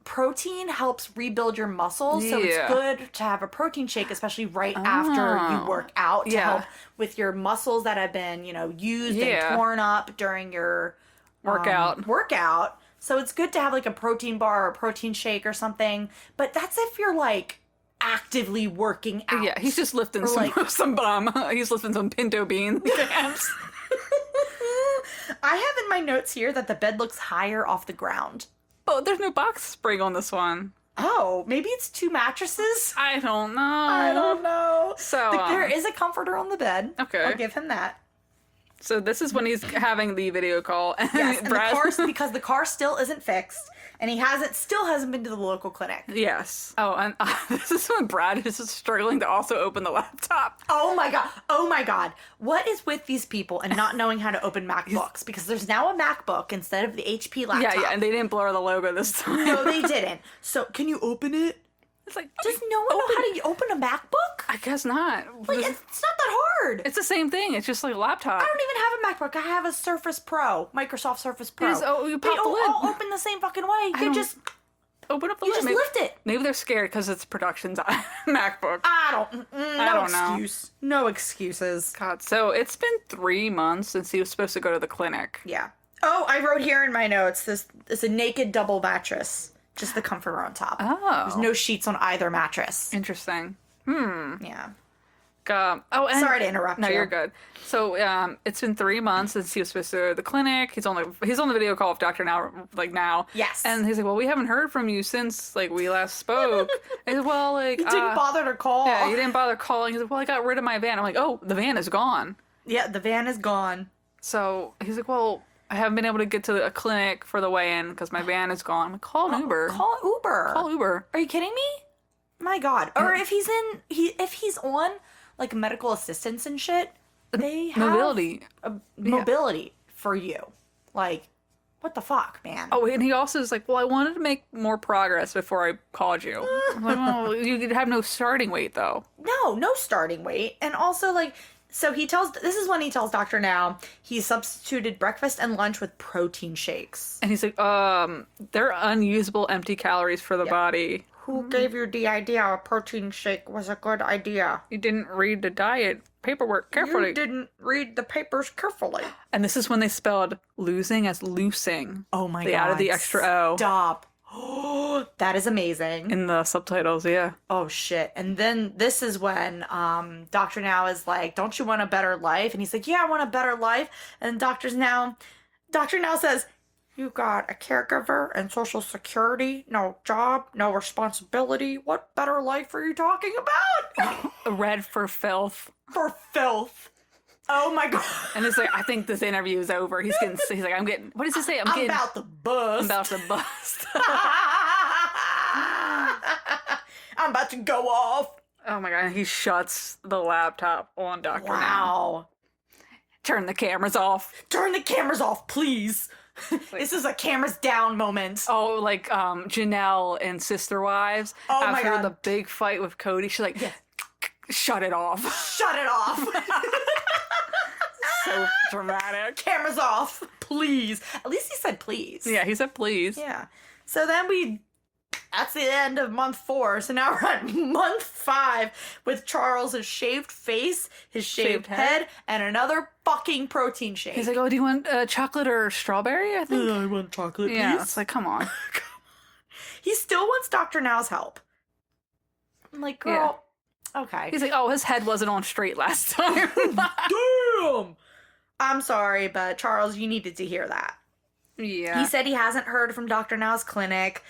protein helps rebuild your muscles, so it's good to have a protein shake, especially right after you work out, to help with your muscles that have been, used and torn up during your workout. So it's good to have like a protein bar or a protein shake or something. But that's if you're like actively working out. Yeah, he's just lifting some he's lifting some pinto bean jams. I have in my notes here that the bed looks higher off the ground. Oh, there's no box spring on this one. Oh, maybe it's 2 mattresses? I don't know. So there is a comforter on the bed. Okay. I'll give him that. So this is when he's having the video call. Yes, and because the car still isn't fixed, and he still hasn't been to the local clinic. Yes. Oh, and this is when Brad is struggling to also open the laptop. Oh my god. What is with these people and not knowing how to open MacBooks? Because there's now a MacBook instead of the HP laptop. Yeah, and they didn't blur the logo this time. No, they didn't. So, can you open it? It's like, Does no one know how to open a MacBook? I guess not. Like, it's not that hard. It's the same thing. It's just like a laptop. I don't even have a MacBook. I have a Surface Pro, Microsoft Surface Pro. You pop the lid. All open the same fucking way. You just open up the lid. just lift it. Maybe they're scared because it's production's MacBook. I don't know. No excuses. God, so it's been 3 months since he was supposed to go to the clinic. Yeah. Oh, I wrote here in my notes, it's a naked double mattress. Just the comforter on top. Oh. There's no sheets on either mattress. Interesting. Yeah. And Sorry to interrupt No, you. you're good. So, it's been 3 months since he was supposed to go to the clinic. He's on the video call with Doctor now. Yes. And he's like, well, we haven't heard from you since we last spoke. And he's like, well, You didn't bother to call. Yeah, you didn't bother calling. He's like, well, I got rid of my van. I'm like, oh, the van is gone. Yeah, the van is gone. So he's like, well, I haven't been able to get to a clinic for the weigh-in because my van is gone. I'm like, call an Uber. Call Uber. Call Uber. Are you kidding me? My God. Or if he's on like medical assistance and shit, they have mobility for you. Like, what the fuck, man? Oh, and he also is like, well, I wanted to make more progress before I called you. I'm like, well, you could have no starting weight though. No starting weight. And also, like, so this is when he tells Dr. Now he substituted breakfast and lunch with protein shakes. And he's like, they're unusable empty calories for the body. Who gave you the idea a protein shake was a good idea? You didn't read the diet paperwork carefully. You didn't read the papers carefully. And this is when they spelled losing as loosing. Oh my They God. added the extra O. Stop. Oh, that is amazing. In the subtitles, yeah. Oh shit. And then this is when Dr. Now is like, don't you want a better life? And he's like, yeah, I want a better life. And Dr. Now says, you got a caregiver and Social Security, no job, no responsibility. What better life are you talking about? Red for filth. For filth. Oh my God. And it's like, I think this interview is over. He's like, I'm getting, what does he say? I'm about to bust. I'm about to bust. I'm about to go off. Oh my God. He shuts the laptop on Dr. Now. Wow. Turn the cameras off. Turn the cameras off, please. This is a cameras down moment. Oh, like Janelle and Sister Wives. Oh my after God. the big fight with Cody, she's like, shut it off. Shut it off. So dramatic. Cameras off, please. At least he said please. Yeah, he said please. Yeah. So then that's the end of month 4. So now we're at month 5 with Charles' shaved face, his shaved head, and another fucking protein shake. He's like, oh, do you want chocolate or strawberry? I think. I want chocolate, please. Yeah, it's like, come on. He still wants Dr. Now's help. I'm like, girl, okay. He's like, oh, his head wasn't on straight last time. Damn! I'm sorry, but Charles, you needed to hear that. Yeah. He said he hasn't heard from Dr. Now's clinic.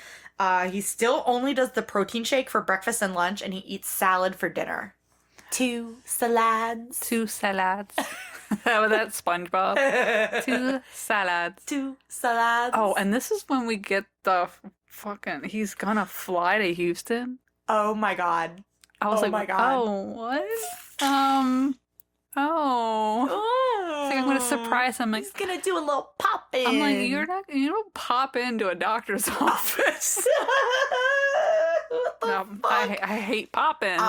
He still only does the protein shake for breakfast and lunch, and he eats salad for dinner. 2 salads. 2 salads. That was that SpongeBob. 2 salads. 2 salads. Oh, and this is when we get the fucking, he's gonna fly to Houston. Oh my God. I was Oh like, my God. oh, what? It's like, I'm gonna surprise him. Like, He's gonna do a little pop in. I'm like, you don't pop into a doctor's office. What the No, fuck? I hate pop-ins.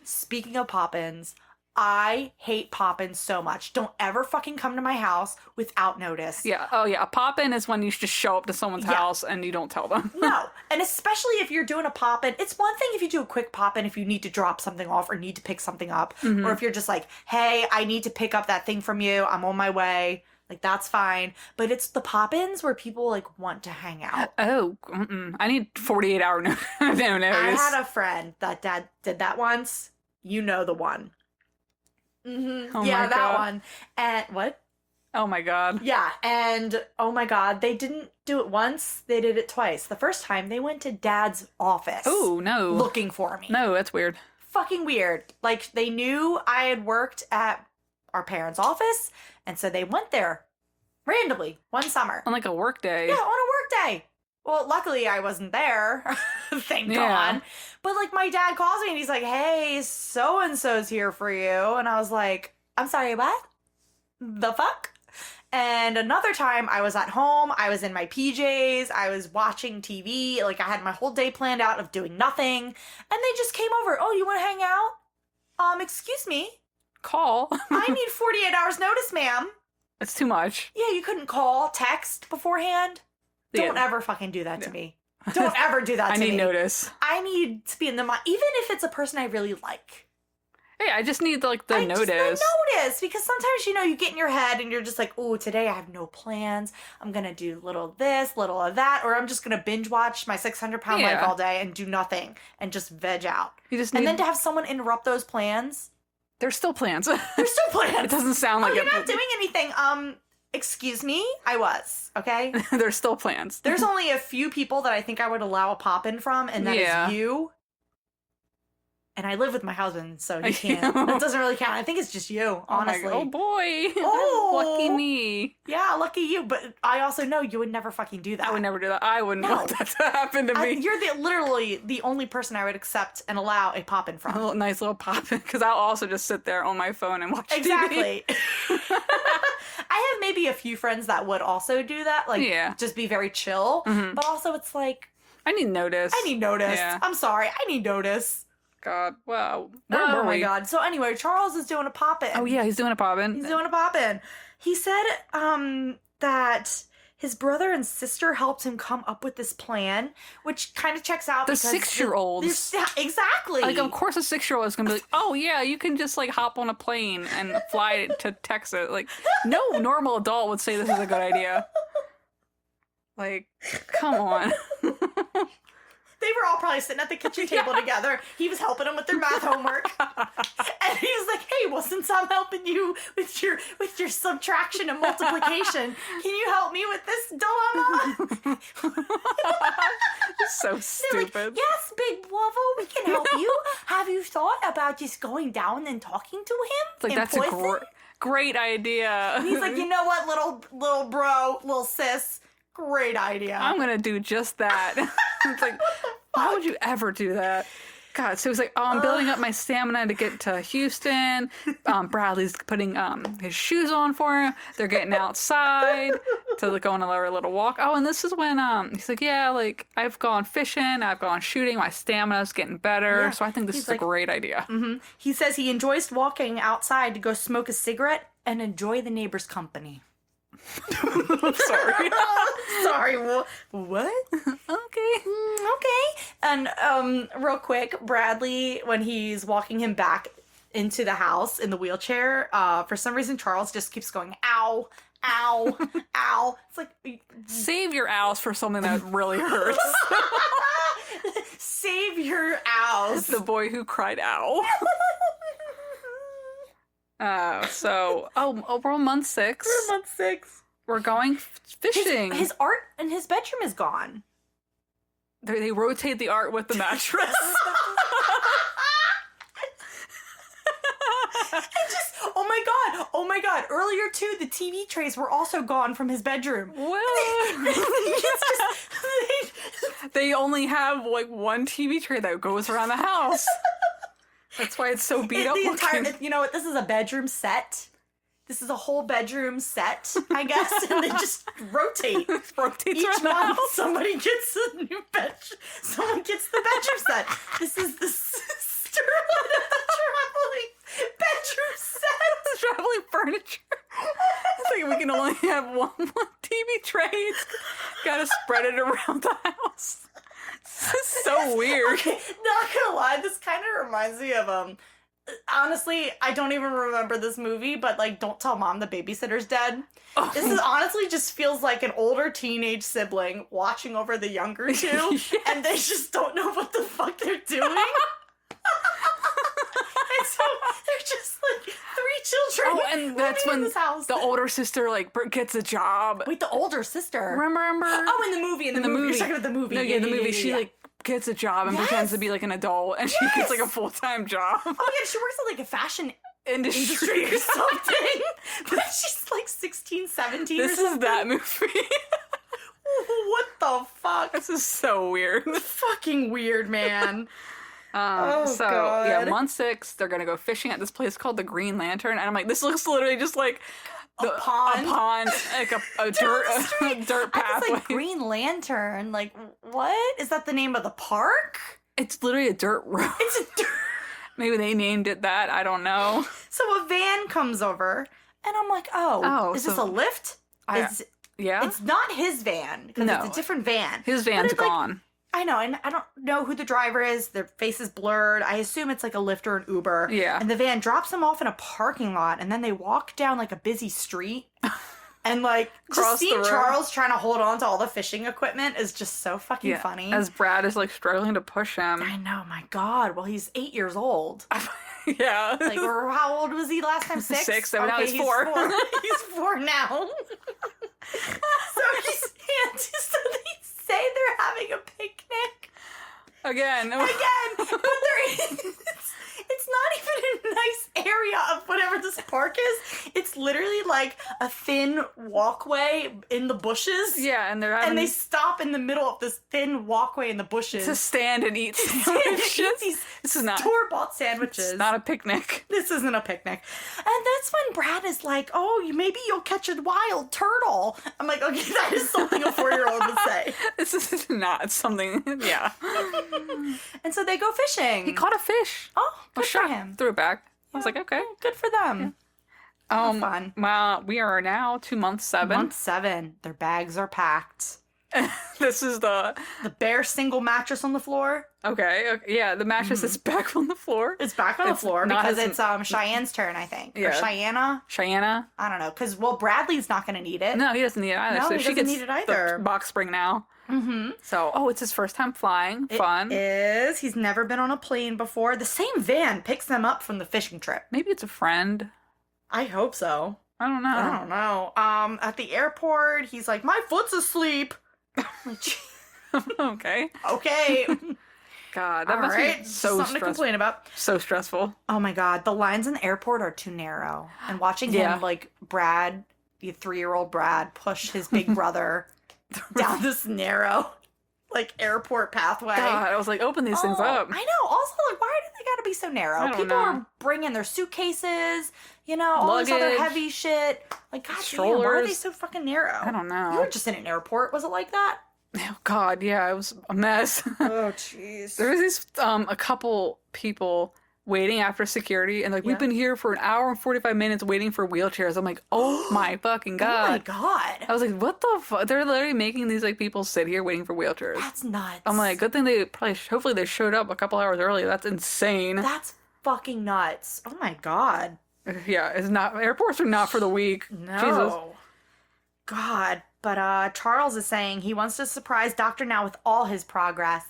Speaking of pop-ins, I hate pop-ins so much. Don't ever fucking come to my house without notice. Yeah. Oh, yeah. A pop-in is when you just show up to someone's Yeah. house and you don't tell them. No. And especially if you're doing a pop-in, it's one thing if you do a quick pop-in if you need to drop something off or need to pick something up. Mm-hmm. Or if you're just like, hey, I need to pick up that thing from you. I'm on my way. Like, that's fine. But it's the pop-ins where people, like, want to hang out. Oh, I need 48-hour notice. I had a friend that dad did that once. You know the one. Mm-hmm. Oh yeah, my that God. one. And what? Oh my God. Yeah, and oh my God, they didn't do it once, they did it twice. The first time, they went to Dad's office. Oh, no. Looking for me. No, that's weird. Fucking weird. Like, they knew I had worked at our parents' office, and so they went there randomly one summer. On like a work day. Yeah, on a work day. Well, luckily I wasn't there. Thank Yeah. God. But like my dad calls me and he's like, hey, so-and-so's here for you. And I was like, I'm sorry, what? The fuck? And another time I was at home, I was in my PJs, I was watching TV, like I had my whole day planned out of doing nothing, and they just came over. Oh, you want to hang out? Excuse me. Call. I need 48 hours notice, ma'am. It's too much. Yeah, you couldn't call, text beforehand. Don't ever fucking do that to me. Don't ever do that to me. I need notice. I need to be in the mind, even if it's a person I really like. Hey, I just need, like, the notice. Just the notice, because sometimes, you get in your head and you're just like, oh, today I have no plans. I'm going to do little of this, little of that, or I'm just going to binge watch my 600-pound life all day and do nothing and just veg out. And then to have someone interrupt those plans. There's still plans. There's still plans. It doesn't sound like you're not doing anything. Excuse me? I was, okay? There's still plans. There's only a few people that I think I would allow a pop-in from, and that is you. And I live with my husband, so he can't. That doesn't really count. I think it's just you, honestly. Oh boy. Oh. Lucky me. Yeah, lucky you. But I also know you would never fucking do that. I would never do that. I wouldn't want that to happen to me. You're literally the only person I would accept and allow a pop-in from. A nice little pop-in, because I'll also just sit there on my phone and watch TV. Exactly. I have maybe a few friends that would also do that, like just be very chill. Mm-hmm. But also it's like... I need notice. Yeah. I'm sorry. I need notice. God, wow. Oh my God. So anyway, Charles is doing a pop-in. Oh yeah, he's doing a pop-in. He said that his brother and sister helped him come up with this plan, which kind of checks out. The 6-year-olds. Exactly. Like, of course a 6-year-old is going to be like, oh yeah, you can just like hop on a plane and fly to Texas. Like, no normal adult would say this is a good idea. Like, come on. They were all probably sitting at the kitchen table together. He was helping them with their math homework. And he was like, hey, well, since I'm helping you with your subtraction and multiplication, can you help me with this dilemma? So stupid. Like, yes, Big Wovo, we can help you. Have you thought about just going down and talking to him? It's like, that's a great idea. And he's like, you know what, little bro, little sis, great idea. I'm going to do just that. It's like, why would you ever do that? God, so he's like, oh, I'm building up my stamina to get to Houston. Bradley's putting his shoes on for him. They're getting outside to go on a little walk. Oh, and this is when he's like, yeah, like, I've gone fishing, I've gone shooting, my stamina's getting better. Yeah. So I think this is a great idea. Mm-hmm. He says he enjoys walking outside to go smoke a cigarette and enjoy the neighbor's company. Sorry. Sorry. What? Okay. And real quick, Bradley, when he's walking him back into the house in the wheelchair, for some reason Charles just keeps going, ow, ow, ow. It's like, save your ows for something that really hurts. Save your ows. The boy who cried ow. We're on month 6. We're on month 6. We're going fishing. His art in his bedroom is gone. They rotate the art with the mattress. Oh my god, earlier too, the TV trays were also gone from his bedroom. Well, they only have like one TV tray that goes around the house. That's why it's so beat up looking. You know what? This is a bedroom set. This is a whole bedroom set, I guess, and they just rotate. Rotates each around the month. house. Somebody gets a new bed. Someone gets the bedroom set. This is the Sisterhood of the traveling bedroom set. Traveling furniture. It's like we can only have one TV tray. Gotta spread it around the house. This is so weird. Okay, not gonna lie, this kind of reminds me of honestly, I don't even remember this movie, but like, Don't Tell Mom the Babysitter's Dead. Oh. This is honestly just feels like an older teenage sibling watching over the younger two, yes. And they just don't know what the fuck they're doing. And so they're just like 3 children. Oh, and that's when the older sister like gets a job. Wait, the older sister? Remember? Oh, in the movie. You're talking about the movie. No, the movie. She like gets a job and pretends to be like an adult, and she gets like a full-time job. Oh yeah, she works at like a fashion industry or something. But she's like 16, 17 This is that movie. What the fuck? This is so weird. Fucking weird, man. God. Yeah, month 6, they're gonna go fishing at this place called the Green Lantern, and I'm like, this looks literally just like a pond. A pond, like a dirt I was pathway. like, Green Lantern. Like, what? Is that the name of the park? It's literally a dirt road. It's a dirt. Maybe they named it that. I don't know. So a van comes over, and I'm like, oh, is this a lift? Yeah? It's not his van, because it's a different van. His van's gone. I know, and I don't know who the driver is. Their face is blurred. I assume it's like a Lyft or an Uber. Yeah. And the van drops them off in a parking lot, and then they walk down like a busy street. And like, just seeing Charles trying to hold on to all the fishing equipment is just so fucking funny. As Brad is like struggling to push him. I know, my God. Well, he's 8 years old. Yeah. Like, or how old was he last time? 6? 6, so now he's 4. He's 4 now. So so they say they're having a picnic. Again, but it's not even a nice area of whatever this park is. It's literally like a thin walkway in the bushes. Yeah, and they stop in the middle of this thin walkway in the bushes to stand and eat sandwiches. This is not store-bought sandwiches. It's not a picnic. This isn't a picnic. And that's when Brad is like, "Oh, maybe you'll catch a wild turtle." I'm like, "Okay, that is something a 4-year-old would say." This is not something. Yeah. And so they go fishing. He caught a fish. Oh, good for him. Threw it back. I was like, okay, good for them. Fun. Well, we are now to month 7. Month 7. Their bags are packed. This is the bare single mattress on the floor. Okay. Yeah, the mattress is back on the floor. It's back on the floor because it's Cheyenne's turn, I think. Yeah. Or Cheyenne. I don't know, because Bradley's not going to need it. No, he doesn't need it either. No, so he doesn't need it either. The box spring now. Mm-hmm. So, it's his first time flying. Fun. It is. He's never been on a plane before. The same van picks them up from the fishing trip. Maybe it's a friend. I hope so. I don't know. At the airport, he's like, "My foot's asleep." Okay. God, that must be so something to complain about. So stressful. Oh my God, the lines in the airport are too narrow. And watching him, like Brad, the 3-year-old Brad, push his big brother down this narrow, like, airport pathway. God, I was like, open these things up. I know. Also, like, why do they gotta be so narrow? People are bringing their suitcases, all luggage, this other heavy shit. Like, God damn, why are they so fucking narrow? I don't know. You were just in an airport. Was it like that? Oh, God, yeah, it was a mess. Oh, jeez. There was these, a couple people waiting after security, and, like, we've been here for an hour and 45 minutes waiting for wheelchairs. I'm like, oh, my fucking God. Oh, my God. I was like, what the fuck? They're literally making these, like, people sit here waiting for wheelchairs. That's nuts. I'm like, good thing hopefully they showed up a couple hours early. That's insane. That's fucking nuts. Oh, my God. Yeah, airports are not for the weak. No. Jesus. God. But Charles is saying he wants to surprise Dr. Now with all his progress.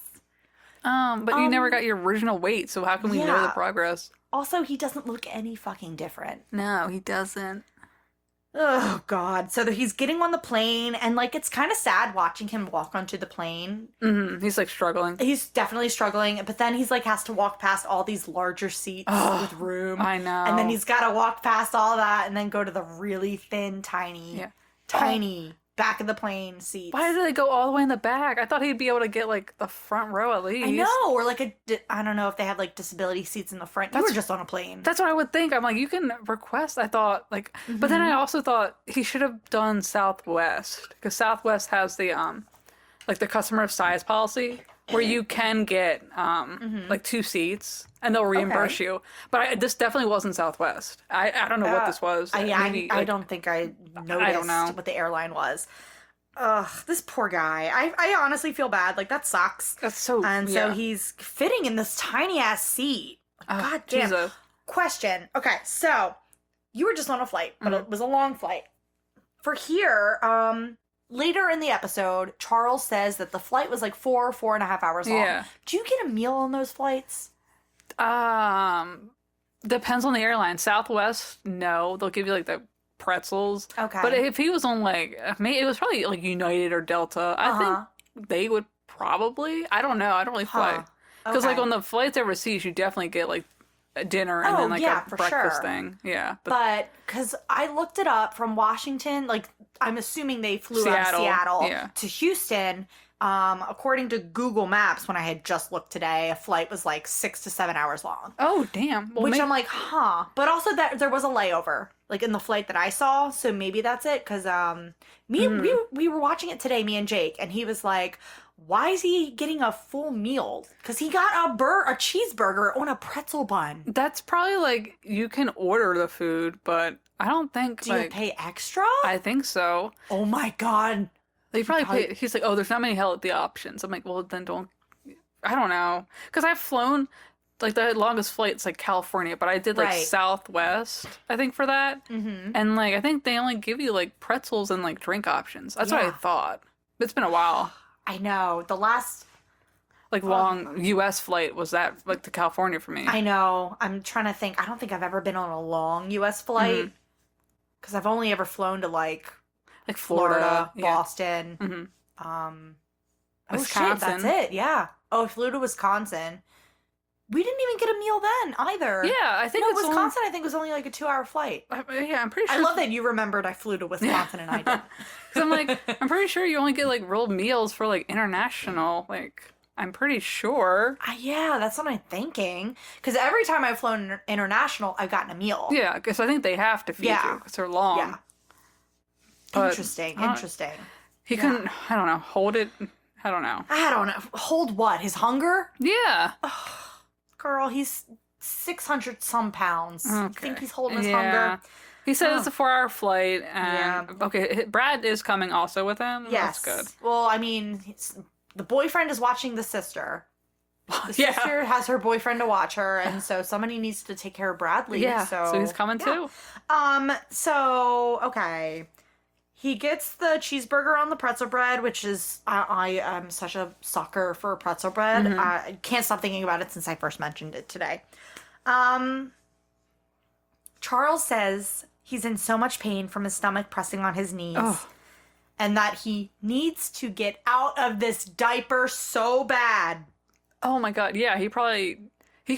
But you never got your original weight, so how can we know the progress? Also, he doesn't look any fucking different. No, he doesn't. Oh, God. So he's getting on the plane, and, like, it's kind of sad watching him walk onto the plane. Mm-hmm. He's, like, struggling. He's definitely struggling, but then he's, like, has to walk past all these larger seats with room. I know. And then he's got to walk past all that and then go to the really thin, tiny back of the plane seats. Why did they go all the way in the back? I thought he'd be able to get, like, the front row at least. I know, or like I don't know if they have, like, disability seats in the front. You were just on a plane. That's what I would think. I'm like, you can request, I thought, like, but then I also thought he should have done Southwest, because Southwest has the, like, the customer size policy, where you can get, like, 2 seats, and they'll reimburse you. But this definitely wasn't Southwest. I don't know what this was. I don't think I noticed what the airline was. Ugh, this poor guy. I honestly feel bad. Like, that sucks. That's so... And so he's fitting in this tiny-ass seat. God damn. Jesus. Question. Okay, so you were just on a flight, but it was a long flight. For here, later in the episode, Charles says that the flight was like 4.5 hours long. Yeah. Do you get a meal on those flights? Depends on the airline. Southwest, no. They'll give you, like, the pretzels. Okay. But if he was on, like, maybe it was probably, like, United or Delta. I think they would probably. I don't know. I don't really fly. Because, like, on the flights overseas, you definitely get, like, a dinner and then, like, a breakfast thing. Yeah. But, because I looked it up from Washington, like, I'm assuming they flew out of Seattle to Houston. According to Google Maps, when I had just looked today, a flight was like 6 to 7 hours long. Oh, damn. Well, Which I'm like, huh. But also that there was a layover, like in the flight that I saw, so maybe that's it. Because we were watching it today, me and Jake, and he was like, why is he getting a full meal? Because he got a cheeseburger on a pretzel bun. That's probably like, you can order the food, but I don't think, Do you pay extra? I think so. Oh my God. They probably pay. He's like, oh, there's not many healthy options. I'm like, well, then don't. I don't know. Because I've flown, like, the longest flight's like California, but I did like Southwest, I think, for that. Mm-hmm. And like, I think they only give you like pretzels and like drink options. That's what I thought. It's been a while. I know. The last like long U.S. flight was that like to California for me. I know. I'm trying to think. I don't think I've ever been on a long U.S. flight because I've only ever flown to like Florida, Boston. Mm-hmm. Wisconsin. Shit, that's it. Yeah. Oh, I flew to Wisconsin. We didn't even get a meal then either. Yeah, I think Wisconsin. I think was only like a 2-hour flight. Yeah, I'm pretty sure. I love that you remembered I flew to Wisconsin and I didn't. Because I'm like, I'm pretty sure you only get like real meals for like international. Like, I'm pretty sure. Yeah, that's what I'm thinking. Because every time I've flown international, I've gotten a meal. Yeah, because I think they have to feed you because they're long. Yeah. But, interesting. He couldn't, I don't know, hold it. I don't know. Hold what? His hunger? Yeah. Girl, he's 600 some pounds. Okay. You think he's holding his hunger? He said it's a 4-hour flight, and okay, Brad is coming also with him. Yes. That's good. Well, I mean, the boyfriend is watching the sister. The sister has her boyfriend to watch her, and so somebody needs to take care of Bradley. Yeah, so he's coming too. So, okay. He gets the cheeseburger on the pretzel bread, which is, I am such a sucker for pretzel bread. I can't stop thinking about it since I first mentioned it today. Charles says he's in so much pain from his stomach pressing on his knees. Oh. And that he needs to get out of this diaper so bad. Oh my God. Yeah, he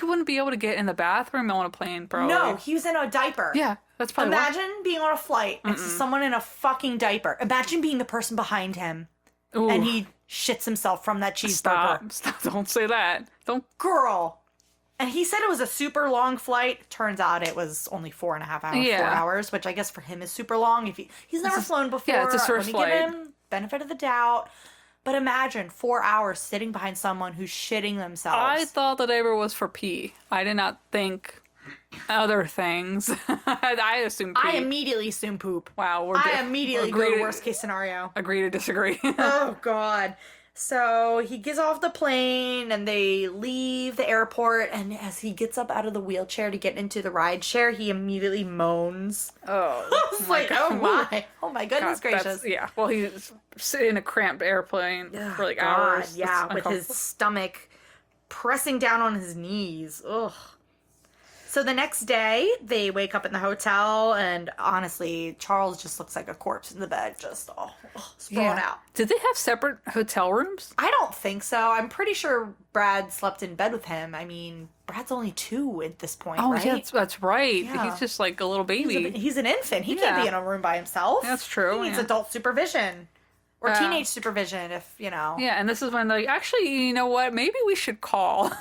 wouldn't be able to get in the bathroom on a plane, probably. No, he was in a diaper. Yeah, that's probably Imagine being on a flight next to someone in a fucking diaper. Imagine being the person behind him. Ooh. And he shits himself from that cheeseburger. Stop. Don't say that. Don't. Girl. And he said it was a super long flight. Turns out it was only 4.5 hours, 4 hours, which I guess for him is super long. If he's never flown before. Yeah, it's his first flight. Give him benefit of the doubt. But imagine 4 hours sitting behind someone who's shitting themselves. I thought the diaper was for pee. I did not think other things. I assumed pee. I immediately assume poop. Wow. I immediately go to worst case scenario. Agree to disagree. Oh, God. So he gets off the plane and they leave the airport. And as he gets up out of the wheelchair to get into the ride share, he immediately moans. Oh. I was like, oh my goodness gracious. Yeah. Well, he's sitting in a cramped airplane for like hours. Yeah, with his stomach pressing down on his knees. Ugh. So the next day, they wake up in the hotel, and honestly, Charles just looks like a corpse in the bed, just sprawling out. Did they have separate hotel rooms? I don't think so. I'm pretty sure Brad slept in bed with him. I mean, Brad's only 2 at this point, right? Yeah, that's right. Yeah. He's just like a little baby. He's an infant. He can't be in a room by himself. That's true. He needs adult supervision. Or teenage supervision, if, you know. Yeah, and this is when they're like, actually, you know what? Maybe we should call.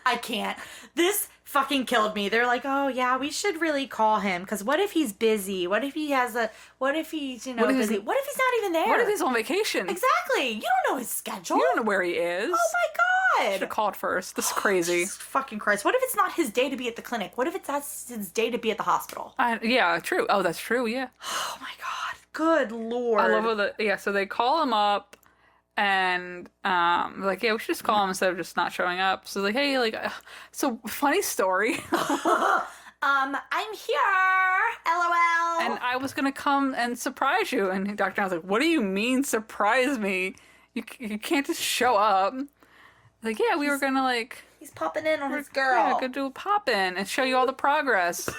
I can't. This fucking killed me. They're like, oh, yeah, we should really call him. Because what if he's busy? What if he has what if he's, busy? What if he's not even there? What if he's on vacation? Exactly. You don't know his schedule. You don't know where he is. Oh, my God. Should have called first. This is crazy. Jesus fucking Christ. What if it's not his day to be at the clinic? What if it's his day to be at the hospital? Yeah, true. Oh, that's true, yeah. Oh, my God. Good Lord. I love it. So they call him up. And like, yeah, we should just call him instead of just not showing up. So like, hey, like, so funny story. I'm here, LOL. And I was gonna come and surprise you. And Dr. John's like, what do you mean surprise me? You can't just show up. Like, yeah, we were gonna like. He's popping in on his girl. Yeah, go do a pop in and show you all the progress.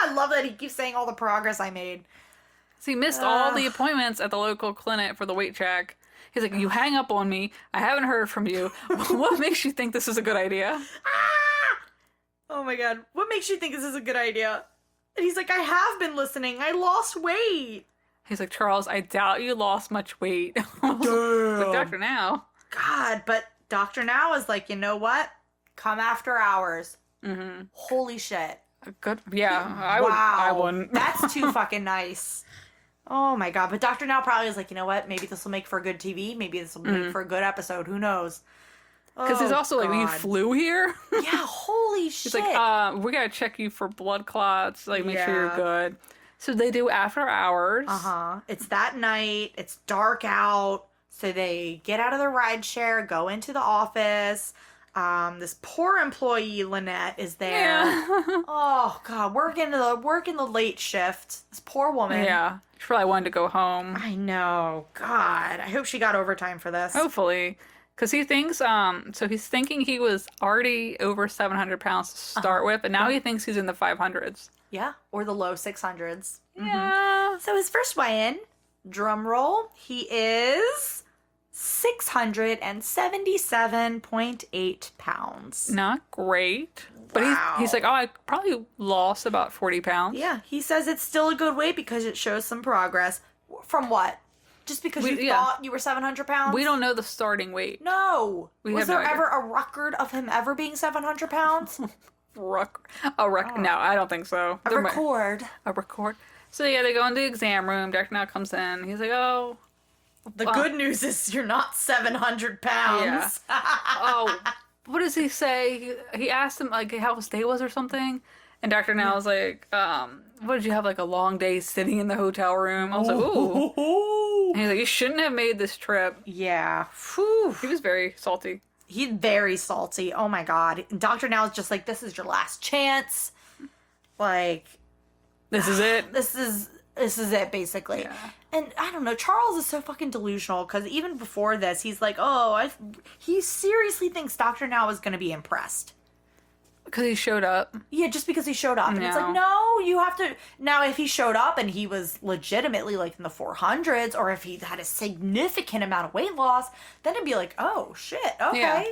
I love that he keeps saying all the progress I made. So he missed all the appointments at the local clinic for the weight check. He's like, you hang up on me. I haven't heard from you. What makes you think this is a good idea? Oh my God. What makes you think this is a good idea? And he's like, I have been listening. I lost weight. He's like, Charles, I doubt you lost much weight. Like, Damn. Dr. Now. God, but Dr. Now is like, you know what? Come after hours. Mm-hmm. Holy shit. Good. Yeah, Wow. I wouldn't. That's too fucking nice. Oh my God. But Dr. Now probably is like, you know what? Maybe this will make for good TV. Maybe this will make for a good episode. Who knows? Because he's also like, you God. flew here? Yeah, holy shit. He's like, we gotta check you for blood clots, like make sure you're good. So they do after hours. Uh-huh. It's that night. It's dark out. So they get out of the ride share, go into the office. This poor employee, Lynette, is there. Yeah. Oh God, working the late shift. This poor woman. Yeah. She probably wanted to go home. I know. God, I hope she got overtime for this. Hopefully. Because he thinks, so he's thinking he was already over 700 pounds to start with, and now he thinks he's in the 500s. Yeah, or the low 600s. Yeah. So his first weigh-in, drum roll, he is 677.8 pounds. Not great. But Wow. he's like, oh, I probably lost about 40 pounds. Yeah, he says it's still a good weight because it shows some progress. From what? Just because you thought you were 700 pounds? We don't know the starting weight. No. Was have there no idea. ever a record of him ever being 700 pounds? No, I don't think so. A record. A record. So yeah, they go into the exam room. Dr. Now comes in. He's like, oh. The good news is you're not 700 pounds. Yeah. Oh, what does he say? He asked him like how his day was or something. And Dr. Now was like, what did you have, like a long day sitting in the hotel room? I was like, ooh. And he's like, you shouldn't have made this trip. Yeah. Whew. He was very salty. He's very salty. Oh my God. Dr. Now is just like, this is your last chance. Like, This is it. this is it basically. Yeah. And I don't know, Charles is so fucking delusional because even before this, he's like, he seriously thinks Dr. Now is going to be impressed. Because he showed up. Yeah, just because he showed up. And it's like, No. no, you have to. Now, if he showed up and he was legitimately like in the 400s, or if he had a significant amount of weight loss, then it'd be like, oh, shit, okay. Yeah.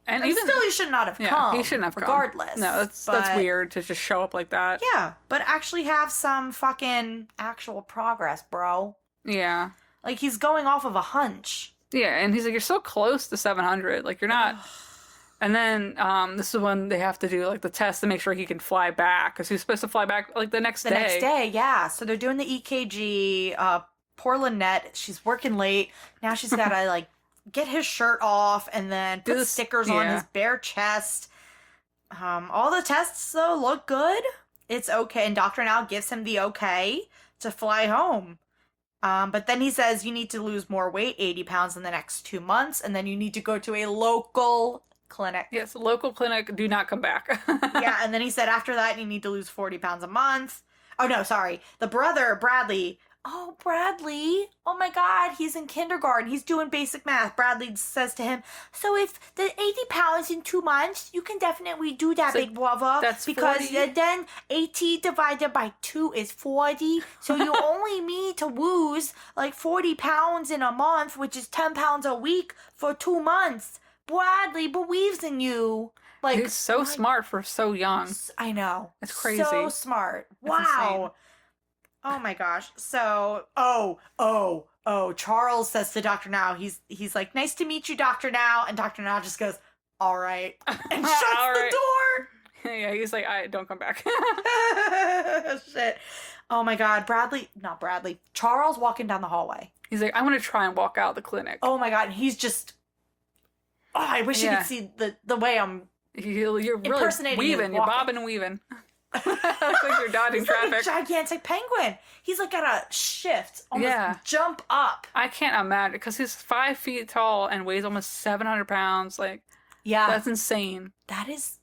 And even still, he should not have come. he shouldn't have regardless. come. No, that's weird to just show up like that. Yeah, but actually have some fucking actual progress, bro. Yeah. Like, he's going off of a hunch. Yeah, and he's like, you're so close to 700. Like, you're not... And then this is when they have to do like the test to make sure he can fly back because he's supposed to fly back like the next day. The next day, yeah. So they're doing the EKG. Poor Lynette, she's working late. Now she's got to like get his shirt off and then put stickers on his bare chest. All the tests though look good. It's okay, and Dr. Now gives him the okay to fly home. But then he says you need to lose more weight, 80 pounds in the next 2 months, and then you need to go to a local clinic. Yes, local clinic, do not come back. Yeah, and then he said after that you need to lose 40 pounds a month. Oh no, sorry. The brother, Bradley. Oh, Bradley. Oh my God, he's in kindergarten. He's doing basic math. Bradley says to him, so if the 80 pounds in 2 months, you can definitely do that, So big brother. that's because 40? Then 80 divided by 2 is 40. So you only need to lose like 40 pounds in a month, which is 10 pounds a week for 2 months. Bradley believes in you. Like, He's so smart for so young. I know. It's crazy. So smart. It's Wow. insane. Oh my gosh. So, Charles says to Dr. Now, he's like, nice to meet you, Dr. Now. And Dr. Now just goes, all right. And shuts All the right. door. Yeah, he's like, don't come back. Shit. Oh my God. Not Bradley. Charles walking down the hallway. He's like, I'm going to try and walk out the clinic. Oh my God. And he's just, I wish you Yeah. could see the way I'm You're really impersonating you weaving. You're walking. bobbing and weaving. Looks like you're dodging He's like traffic. a gigantic penguin. He's like got a shift, almost Yeah. jump up. I can't imagine because he's 5 feet tall and weighs almost 700 pounds. Like, Yeah, that's insane. that is.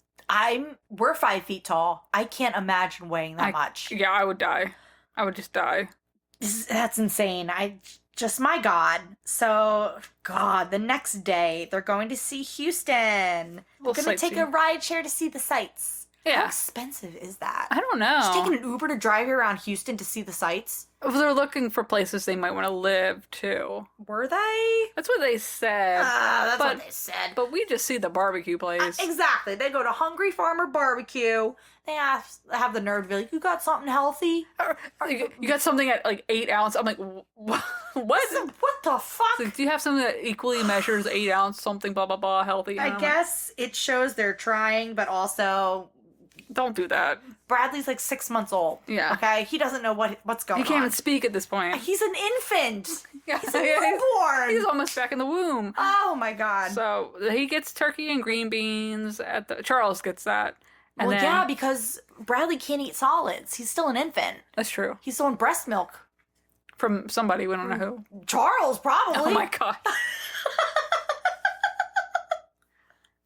We're 5 feet tall. I can't imagine weighing that much. Yeah, I would die. I would just die. That's insane. My God. So, God, the next day they're going to see Houston. We're Little going to take a sightseeing. ride share to see the sights. How Yeah. expensive is that? I don't know. Just taking an Uber to drive you around Houston to see the sights? They're looking for places they might want to live too. Were they? That's what they said. That's but, what they said. But we just see the barbecue place. Exactly. They go to Hungry Farmer Barbecue. They have the nerve to be like, you got something healthy? You got something at like 8 ounce. I'm like, what? What the fuck? Like, do you have something that equally measures 8 ounce something, blah, blah, blah, healthy? I guess it shows they're trying, but also... Don't do that. Bradley's like 6 months old. Yeah. Okay? He doesn't know what's going on. He can't even speak at this point. He's an infant. Yeah, He's a newborn. He's almost back in the womb. Oh my god. So he gets turkey and green beans. Charles gets that. And Well, then, yeah, because Bradley can't eat solids. He's still an infant. That's true. He's still on breast milk. From somebody, we don't know who. Charles, probably. Oh my god.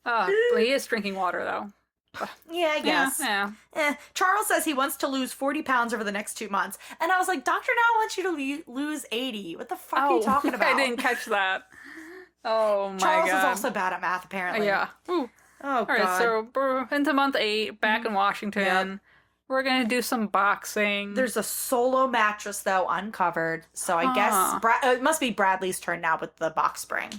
But he is drinking water, though. Yeah, I guess. Yeah. Charles says he wants to lose 40 pounds over the next 2 months. And I was like, Dr. Now wants you to lose 80. What the fuck are you talking about? I didn't catch that. Oh my Charles god. is also bad at math, apparently. Yeah. Ooh. Oh, All right, God. so we're into month 8, back in Washington. Yep. We're going to do some boxing. There's a solo mattress, though, uncovered. So I guess it must be Bradley's turn now with the box spring.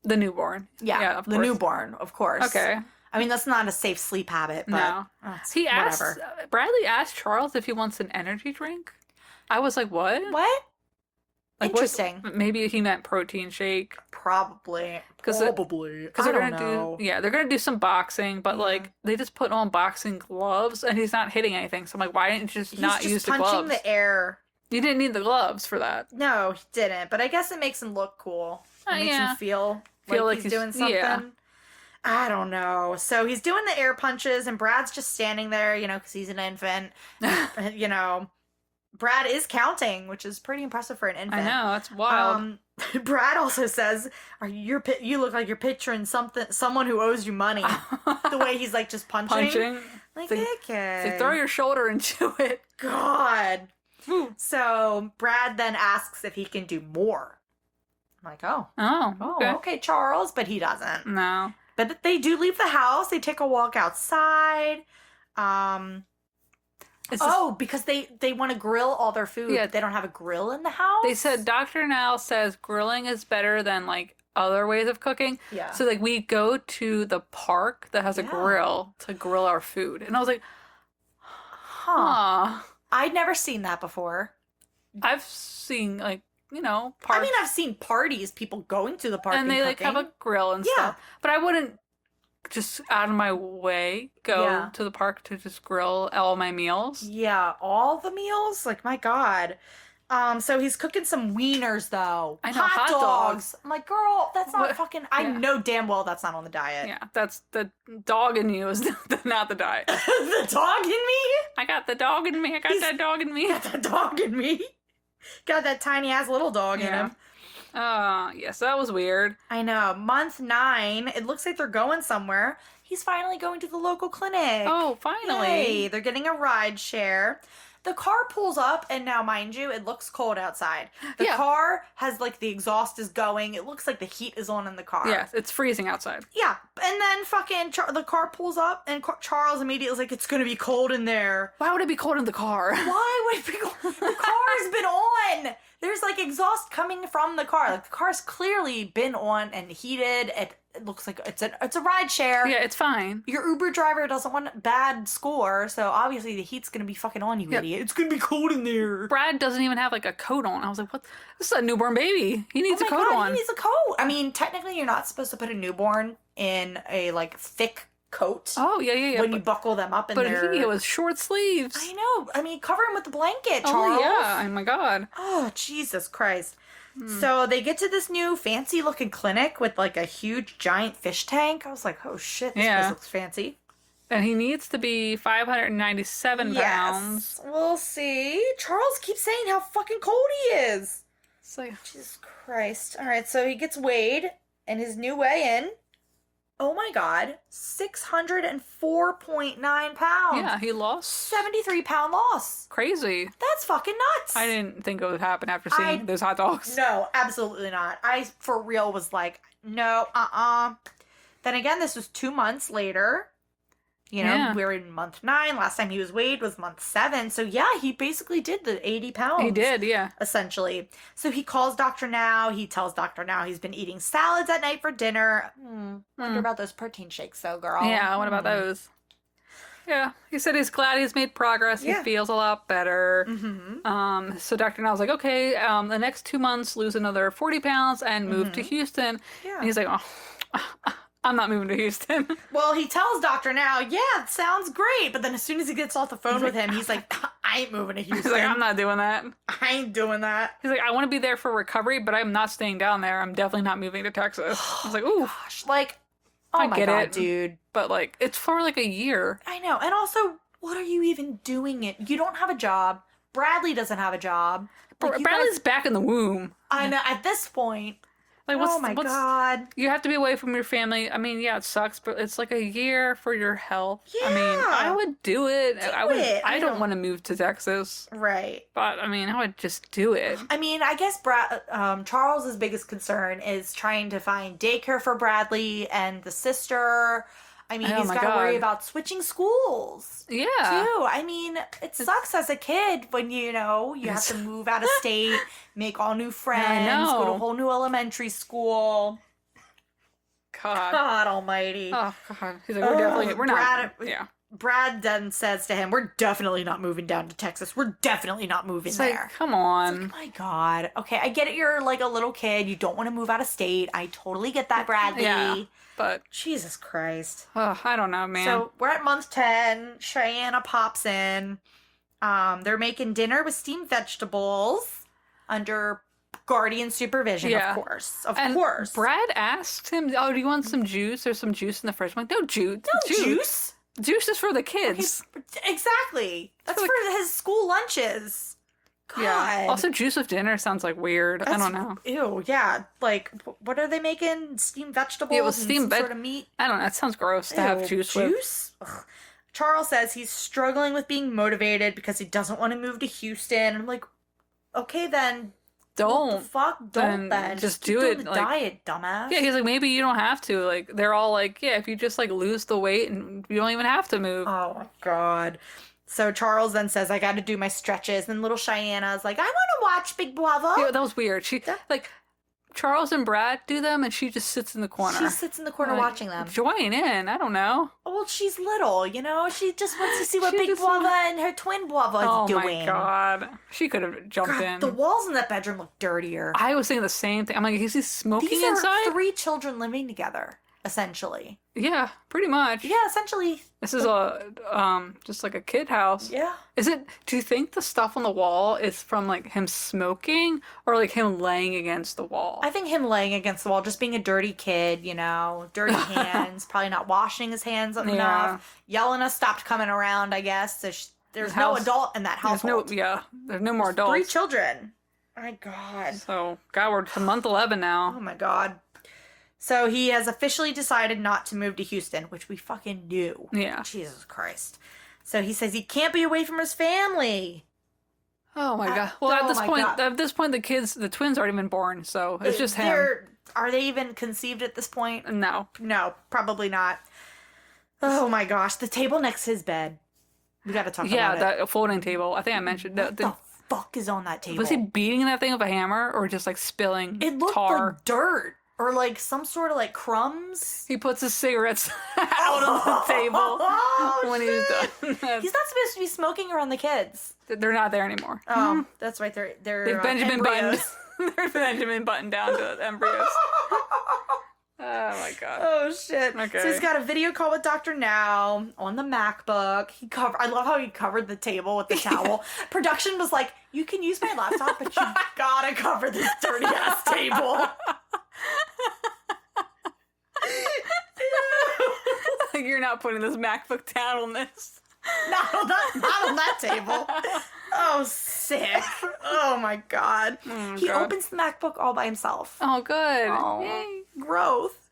The newborn. Yeah, of the course. newborn, of course. Okay. I mean, that's not a safe sleep habit, but No. He asked, whatever. Bradley asked Charles if he wants an energy drink. I was like, what? What? Like, Interesting. Maybe he meant protein shake. Probably. Because they're gonna they're gonna do some boxing, but like they just put on boxing gloves and he's not hitting anything. So I'm like, why didn't you just not use the gloves? He's punching the air. You didn't need the gloves for that. No, he didn't. But I guess it makes him look cool. It makes him feel like he's doing something. Yeah. I don't know. So he's doing the air punches, and Brad's just standing there, because he's an infant. Brad is counting, which is pretty impressive for an infant. I know, that's wild. Brad also says, you look like you're picturing someone who owes you money." The way he's like just punching. Like, okay. So throw your shoulder into it. God. So Brad then asks if he can do more. I'm like, okay, Charles, but he doesn't. No. But they do leave the house. They take a walk outside. Because they want to grill all their food. Yeah. But they don't have a grill in the house. They said Dr. Now says grilling is better than like other ways of cooking. Yeah. So like we go to the park that has a grill to grill our food. And I was like, huh. I'd never seen that before. I've seen like, parks. I mean, I've seen parties, people going to the park and they like cooking. have a grill and stuff. But I wouldn't just out of my way go to the park to just grill all my meals. Yeah, all the meals? Like, my God. So he's cooking some wieners, though. I know, hot dogs. I'm like, girl, that's not fucking... I Yeah. know damn well that's not on the diet. Yeah, that's the dog in you is not the diet. The dog in me? I got the dog in me. I got that dog in me. Got that dog in me. Got that tiny-ass little dog in him. Yes, that was weird. I know. Month 9, it looks like they're going somewhere. He's finally going to the local clinic. Oh, finally. Yay. They're getting a ride share. The car pulls up, and now, mind you, it looks cold outside. The car has, like, the exhaust is going. It looks like the heat is on in the car. Yeah, it's freezing outside. Yeah. And then fucking the car pulls up, and Charles immediately is like, it's going to be cold in there. Why would it be cold in the car? Why would it be cold? The car's been on. There's, like, exhaust coming from the car. Like, the car's clearly been on and heated. It looks like it's a ride share. Yeah, it's fine. Your Uber driver doesn't want a bad score, so obviously the heat's going to be fucking on, you idiot. It's going to be cold in there. Brad doesn't even have, like, a coat on. I was like, what? This is a newborn baby. He needs a coat on. He needs a coat. I mean, technically you're not supposed to put a newborn in a, like, thick coat. Oh, yeah. When you buckle them up in there. But he was short sleeves. I know. I mean, cover him with the blanket, Charles. Oh, yeah. Oh, my God. Oh, Jesus Christ. So they get to this new fancy looking clinic with like a huge giant fish tank. I was like, oh shit, this place looks fancy. And he needs to be 597 pounds. We'll see. Charles keeps saying how fucking cold he is. It's like, Jesus Christ. All right, so he gets weighed and his new weigh-in. Oh my God, 604.9 pounds. yeah, he lost 73-pound loss. crazy. That's fucking nuts. I didn't think it would happen after seeing those hot dogs. No, absolutely not. I, for real, was like, no, Then again, this was 2 months later. You know, Yeah. we're in month 9. Last time he was weighed was month 7. So yeah, he basically did the 80 pounds. He did, yeah. Essentially. So he calls Dr. Now. He tells Dr. Now he's been eating salads at night for dinner. Wonder about those protein shakes, though, girl. Yeah, what about those? Yeah, he said he's glad he's made progress. He Yeah. feels a lot better. So Dr. Now's like, okay, the next 2 months, lose another 40 pounds and move to Houston. Yeah. And he's like, oh, I'm not moving to Houston. Well, he tells Dr. Now, yeah, it sounds great. But then as soon as he gets off the phone with him, he's like, I ain't moving to He's Houston. like, I'm not doing that. I ain't doing that. He's like, I want to be there for recovery, but I'm not staying down there. I'm definitely not moving to Texas. I was like, ooh. Gosh, like, oh I my get God, it. dude. But like, it's for like a year. I know. And also, what are you even doing it? You don't have a job. Bradley doesn't have a job. Like, you Bradley's guys- back in the womb. I know. At this point, Like, oh my God. You have to be away from your family. I mean, yeah, it sucks, but it's like a year for your health. I mean, Yeah. I would do it. it. I I don't don't- want to move to Texas, Right. but I mean, I would just do it. I mean, I guess Charles's biggest concern is trying to find daycare for Bradley and the sister. I mean, Oh he's my got to worry God. about switching schools. Yeah. Too. I mean, it sucks as a kid when you have to move out of state, make all new friends, go to know. a whole new elementary school. God. God Almighty. Oh God. He's like, we're not. Brad- Yeah. Brad then says to him, "We're definitely not moving down to Texas. We're definitely not moving It's there." like, come on. Oh my God. Okay, I get it. You're like a little kid. You don't want to move out of state. I totally get that, Bradley. Yeah. But Jesus Christ. I don't know, man. So we're at month 10. Cheyenne pops in. They're making dinner with steamed vegetables under guardian supervision, Yeah. of course. Of and course. Brad asked him, "Oh, do you want some juice? There's some juice in the fridge." I'm like, "No juice. No juice. Juice is for the kids." Exactly. That's for his school lunches. God. Yeah. Also, juice with dinner sounds like weird. I don't know. Ew, yeah. Like, what are they making? Steamed vegetables? Yeah, it was and steamed some sort of meat? I don't know. It sounds gross to have Ew, juice with. juice? Ugh. Charles says he's struggling with being motivated because he doesn't want to move to Houston. I'm like, okay, then. What Don't. the fuck? Don't then. Just keep do doing it. the like, diet, dumbass. yeah, he's like, maybe you don't have to. Like, they're all like, yeah, if you just like lose the weight and you don't even have to move. Oh my God. So Charles then says, I got to do my stretches. And little Cheyenne's like, I want to watch Big Brother. Yeah, that was weird. She like Charles and Brad do them, and she just sits in the corner. She sits in the corner Like, watching them. Join in. I don't know. Well, she's little, She just wants to see what She Big just Brother and her twin brother is Oh doing. my God. She could have jumped God, in. the walls in that bedroom look dirtier. I was thinking the same thing. I'm like, is he smoking These are inside? 3 children living together, essentially. Yeah, pretty much. Yeah, essentially. This is a just like a kid house. Yeah. Is it? Do you think the stuff on the wall is from like him smoking or like him laying against the wall? I think him laying against the wall, just being a dirty kid, dirty hands, probably not washing his hands enough. Yelena stopped coming around, I guess. So there's no house- adult in that There's household. there's no more adults. 3 children. My God. So, God, we're to month 11 now. Oh my God. So he has officially decided not to move to Houston, which we fucking knew. Yeah. Jesus Christ. So he says he can't be away from his family. Oh my God. Well, oh my God. at this point, the twins aren't even born, so it's just him. Are they even conceived at this point? No. No, probably not. Oh my gosh, the table next to his bed. We gotta talk Yeah, about it. that folding table. I think I mentioned What the fuck is on that table? Was he beating that thing with a hammer or just like spilling It looked tar? like dirt or like some sort of like crumbs. He puts his cigarettes out on the table Oh, when shit. he's done. He's not supposed to be smoking around the kids. They're not there anymore. Oh, that's right. They're They've Benjamin Button. embryos. They're Benjamin Button down to the embryos. Oh my God. Oh shit. Okay. So he's got a video call with Dr. Now on the MacBook. I love how he covered the table with the towel. Production was like, you can use my laptop, but you gotta cover this dirty ass table. You're not putting this MacBook down on this. not on that table. Oh, sick. Oh my God. Oh, He God. opens the MacBook all by himself. Oh, good. Oh, Yay. growth.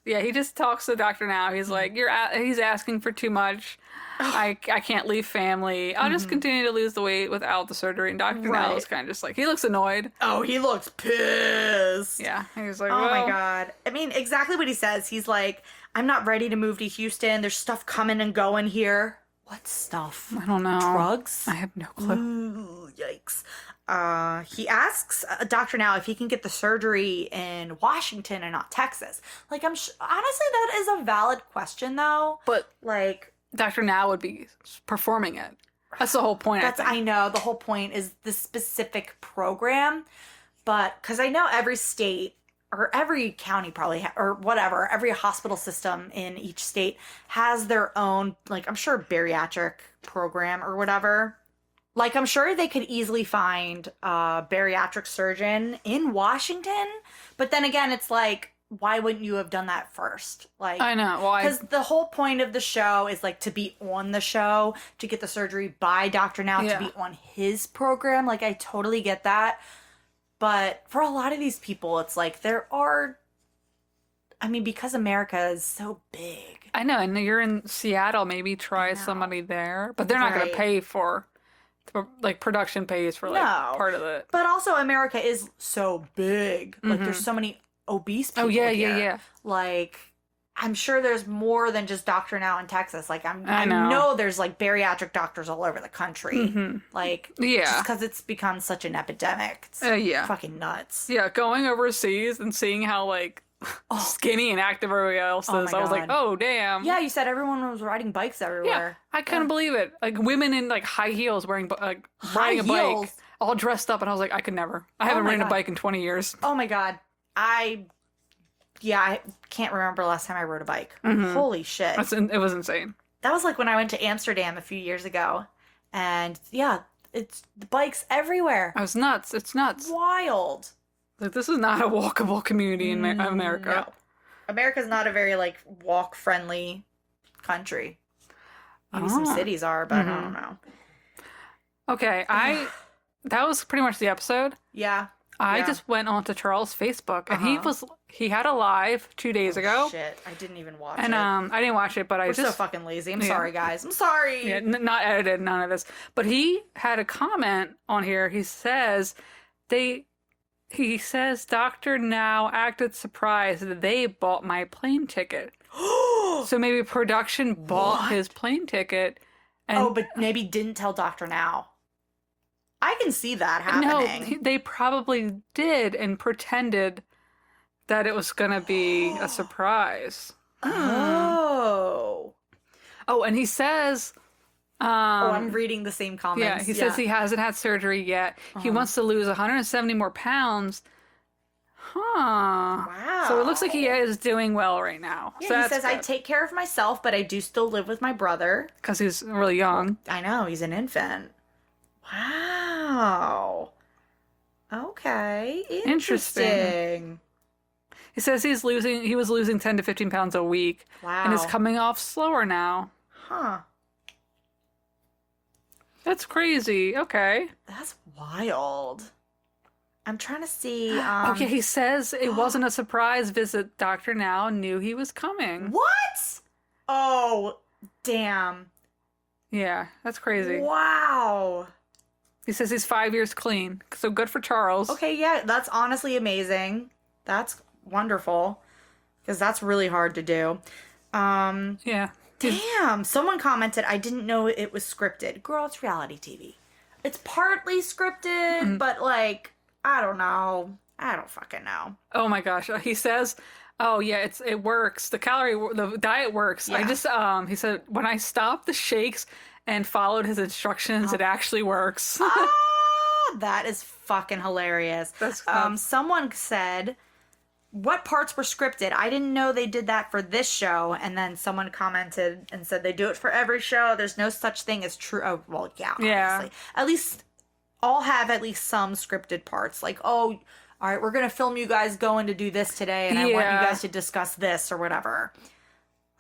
Yeah, he just talks to Dr. Now. He's like, he's asking for too much. I can't leave family. I'll just continue to lose the weight without the surgery. And Dr. Now is kind of just like, he looks annoyed. Oh, he looks pissed. Yeah. He's like, oh well, my God. I mean, exactly what he says. He's like, I'm not ready to move to Houston. There's stuff coming and going here. What stuff? I don't know. Drugs? I have no clue. Ooh, yikes. He asks Dr. Now if he can get the surgery in Washington and not Texas. Like, honestly, that is a valid question, though. But, like, Dr. Now would be performing it. That's the whole point, I know. The whole point is the specific program. But, because I know every state, or every county probably, or whatever, every hospital system in each state has their own, like, I'm sure bariatric program or whatever. Like, I'm sure they could easily find a bariatric surgeon in Washington. But then again, it's like, why wouldn't you have done that first? Like, I know. Why? Because the whole point of the show is, like, to be on the show, to get the surgery by Dr. Now, to be on his program. Like, I totally get that. But for a lot of these people, it's like because America is so big. I know. And you're in Seattle, maybe try somebody there. But they're not going to pay for, like, production pays for, like, part of it. But also, America is so big. Like, there's so many obese people here. Like, I'm sure there's more than just Dr. Now in Texas. Like, I know there's, like, bariatric doctors all over the country. Like, just because it's become such an epidemic. It's fucking nuts. Yeah, going overseas and seeing how, like, skinny and active everybody else is. I was like, oh, damn. Yeah, you said everyone was riding bikes everywhere. Yeah, I couldn't believe it. Like, women in, like, high heels riding a bike, all dressed up. And I was like, I could never. I haven't ridden a bike in 20 years. Oh, my God. I can't remember the last time I rode a bike. Holy shit. It was insane. That was like when I went to Amsterdam a few years ago. And yeah, it's the bikes everywhere. I was nuts. It's nuts. Wild. Like, this is not a walkable community in America. No. America's not a very, like, walk-friendly country. Maybe some cities are, but I don't know. Okay, that was pretty much the episode. Yeah. I just went onto Charles' Facebook, and he had a live 2 days ago. Shit, I didn't even watch it. And I didn't watch it, but We're so fucking lazy. I'm sorry, guys. I'm sorry. Yeah, not edited, none of this. But he had a comment on here. He says Dr. Now acted surprised that they bought my plane ticket. So maybe production bought his plane ticket. And but maybe didn't tell Dr. Now. I can see that happening. No, they probably did and pretended that it was going to be a surprise. Oh. Oh, and he says... I'm reading the same comments. Yeah, he says he hasn't had surgery yet. He wants to lose 170 more pounds. Huh. Wow. So it looks like he is doing well right now. Yeah, so he says, I take care of myself, but I do still live with my brother. Because he's really young. I know, he's an infant. Wow. Okay. Interesting. He says he was losing 10 to 15 pounds a week. Wow. And is coming off slower now. Huh. That's crazy. Okay. That's wild. I'm trying to see. Okay, he says it wasn't a surprise visit. Dr. Now knew he was coming. What? Oh, damn. Yeah, that's crazy. Wow. He says he's 5 years clean. So good for Charles. Okay, yeah, that's honestly amazing. That's wonderful. Because that's really hard to do. Yeah. Damn. Someone commented, I didn't know it was scripted. Girl, it's reality TV. It's partly scripted, but, like, I don't know. I don't fucking know. Oh my gosh. He says, oh yeah, it works. The diet works. Yeah. I just, he said, when I stopped the shakes and followed his instructions, it actually works. That is fucking hilarious. That's someone said, what parts were scripted? I didn't know they did that for this show. And then someone commented and said they do it for every show. There's no such thing as true. Oh, well, yeah, obviously. At least all have at least some scripted parts. Like, oh, all right, we're going to film you guys going to do this today. And I want you guys to discuss this or whatever.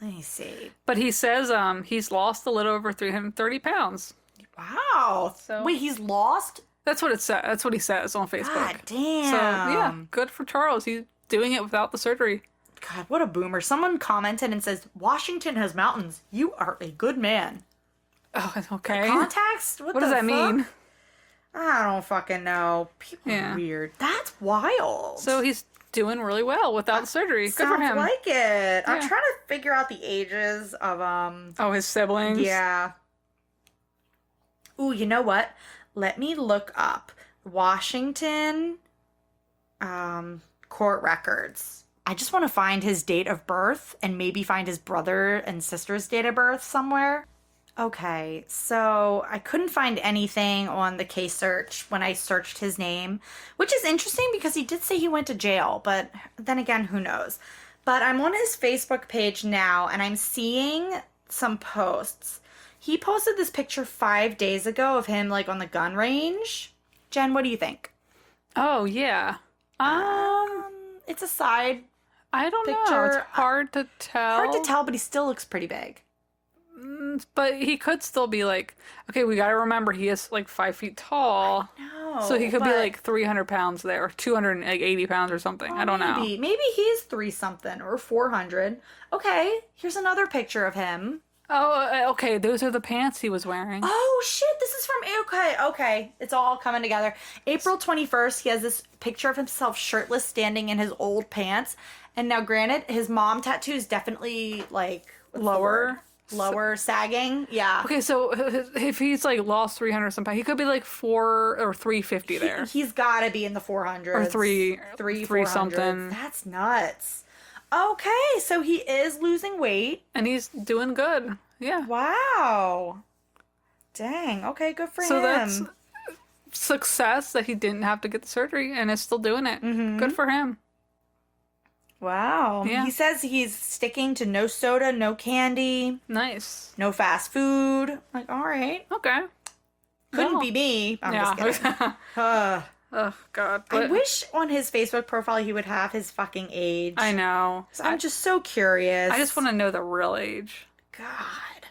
Let me see. But he says he's lost a little over 330 pounds. Wow. So, wait, he's lost? That's what it says. That's what he says on Facebook. God damn. So, yeah, good for Charles. He's doing it without the surgery. God, what a boomer. Someone commented and says, Washington has mountains. You are a good man. Oh, okay. Contacts? What does that mean? I don't fucking know. People are weird. That's wild. So he's doing really well without surgery. Good for him. Sounds like it. I'm trying to figure out the ages of Oh, his siblings. Yeah. Ooh, you know what? Let me look up Washington court records. I just want to find his date of birth and maybe find his brother and sister's date of birth somewhere. Okay, so I couldn't find anything on the case search when I searched his name, which is interesting because he did say he went to jail, but then again, who knows? But I'm on his Facebook page now, and I'm seeing some posts. He posted this picture 5 days ago of him, like, on the gun range. Jen, what do you think? Oh, yeah. It's a side I don't know. picture. It's hard to tell. Hard to tell, but he still looks pretty big. But he could still be like, okay, we got to remember he is like 5 feet tall. No. So he could be like 300 pounds there, 280 pounds or something. I don't know. Maybe he's 3-something or 400. Okay, here's another picture of him. Oh, okay. Those are the pants he was wearing. Oh, shit. This is from... Okay. It's all coming together. April 21st, he has this picture of himself shirtless standing in his old pants. And now, granted, his mom tattoo is definitely, like... Lower? Lower, sagging. Yeah. Okay, so if he's like lost 300 something, he could be like 4 or 350 there. He's got to be in the 400s. Or three 400s. something. That's nuts. Okay, so he is losing weight. And he's doing good. Yeah. Wow. Dang. Okay, good for him. So that's success that he didn't have to get the surgery and is still doing it. Mm-hmm. Good for him. Wow. Yeah. He says he's sticking to no soda, no candy, Nice. no fast food. Like, all right. Okay. Couldn't be me. I'm just kidding. Oh, God. I wish on his Facebook profile he would have his fucking age. I know. I'm just so curious. I just want to know the real age. God.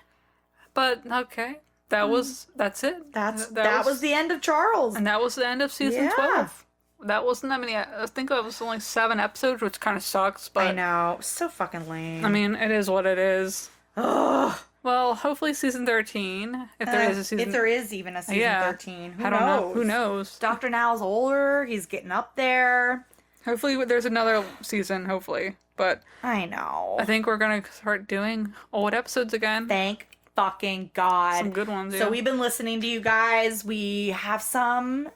But, okay. That's it. That was the end of Charles. And that was the end of season Yeah. 12. That wasn't that many. I think it was only 7 episodes, which kind of sucks, but... I know. So fucking lame. I mean, it is what it is. Ugh. Well, hopefully season 13, if there is a season... If there is even a season 13. I don't know. Who knows? Dr. Now's older. He's getting up there. Hopefully there's another season, hopefully. But I know. I think we're going to start doing old episodes again. Thank fucking God. Some good ones, yeah. So we've been listening to you guys. We have some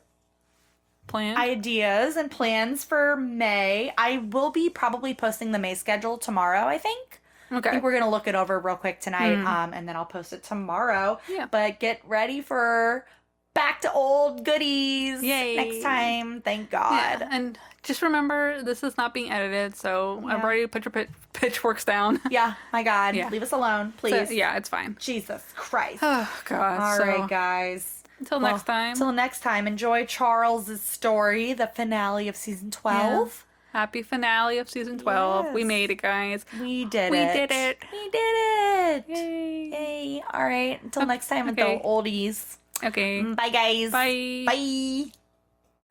Plan? ideas and plans for May. I will be probably posting the May schedule tomorrow, I think. Okay. I think we're going to look it over real quick tonight, and then I'll post it tomorrow. Yeah. But get ready for back to old goodies. Yay. Next time. Thank God. Yeah. And just remember, this is not being edited, so I've already put your pitchforks down. Yeah, my God. Yeah. Leave us alone, please. So, yeah, it's fine. Jesus Christ. Oh, God. All right, guys. Until next time. Until next time, enjoy Charles's story, the finale of season 12. Yeah. Happy finale of season 12. Yes. We made it, guys. We did We it. did it. We did it. Yay. Yay. All right. Until next time, Okay. until oldies. Okay. Bye, guys. Bye. Bye.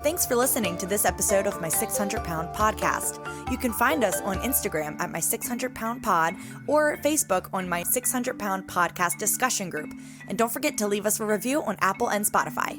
Thanks for listening to this episode of My 600 Pound Podcast. You can find us on Instagram at My 600 Pound Pod or Facebook on My 600 Pound Podcast discussion group. And don't forget to leave us a review on Apple and Spotify.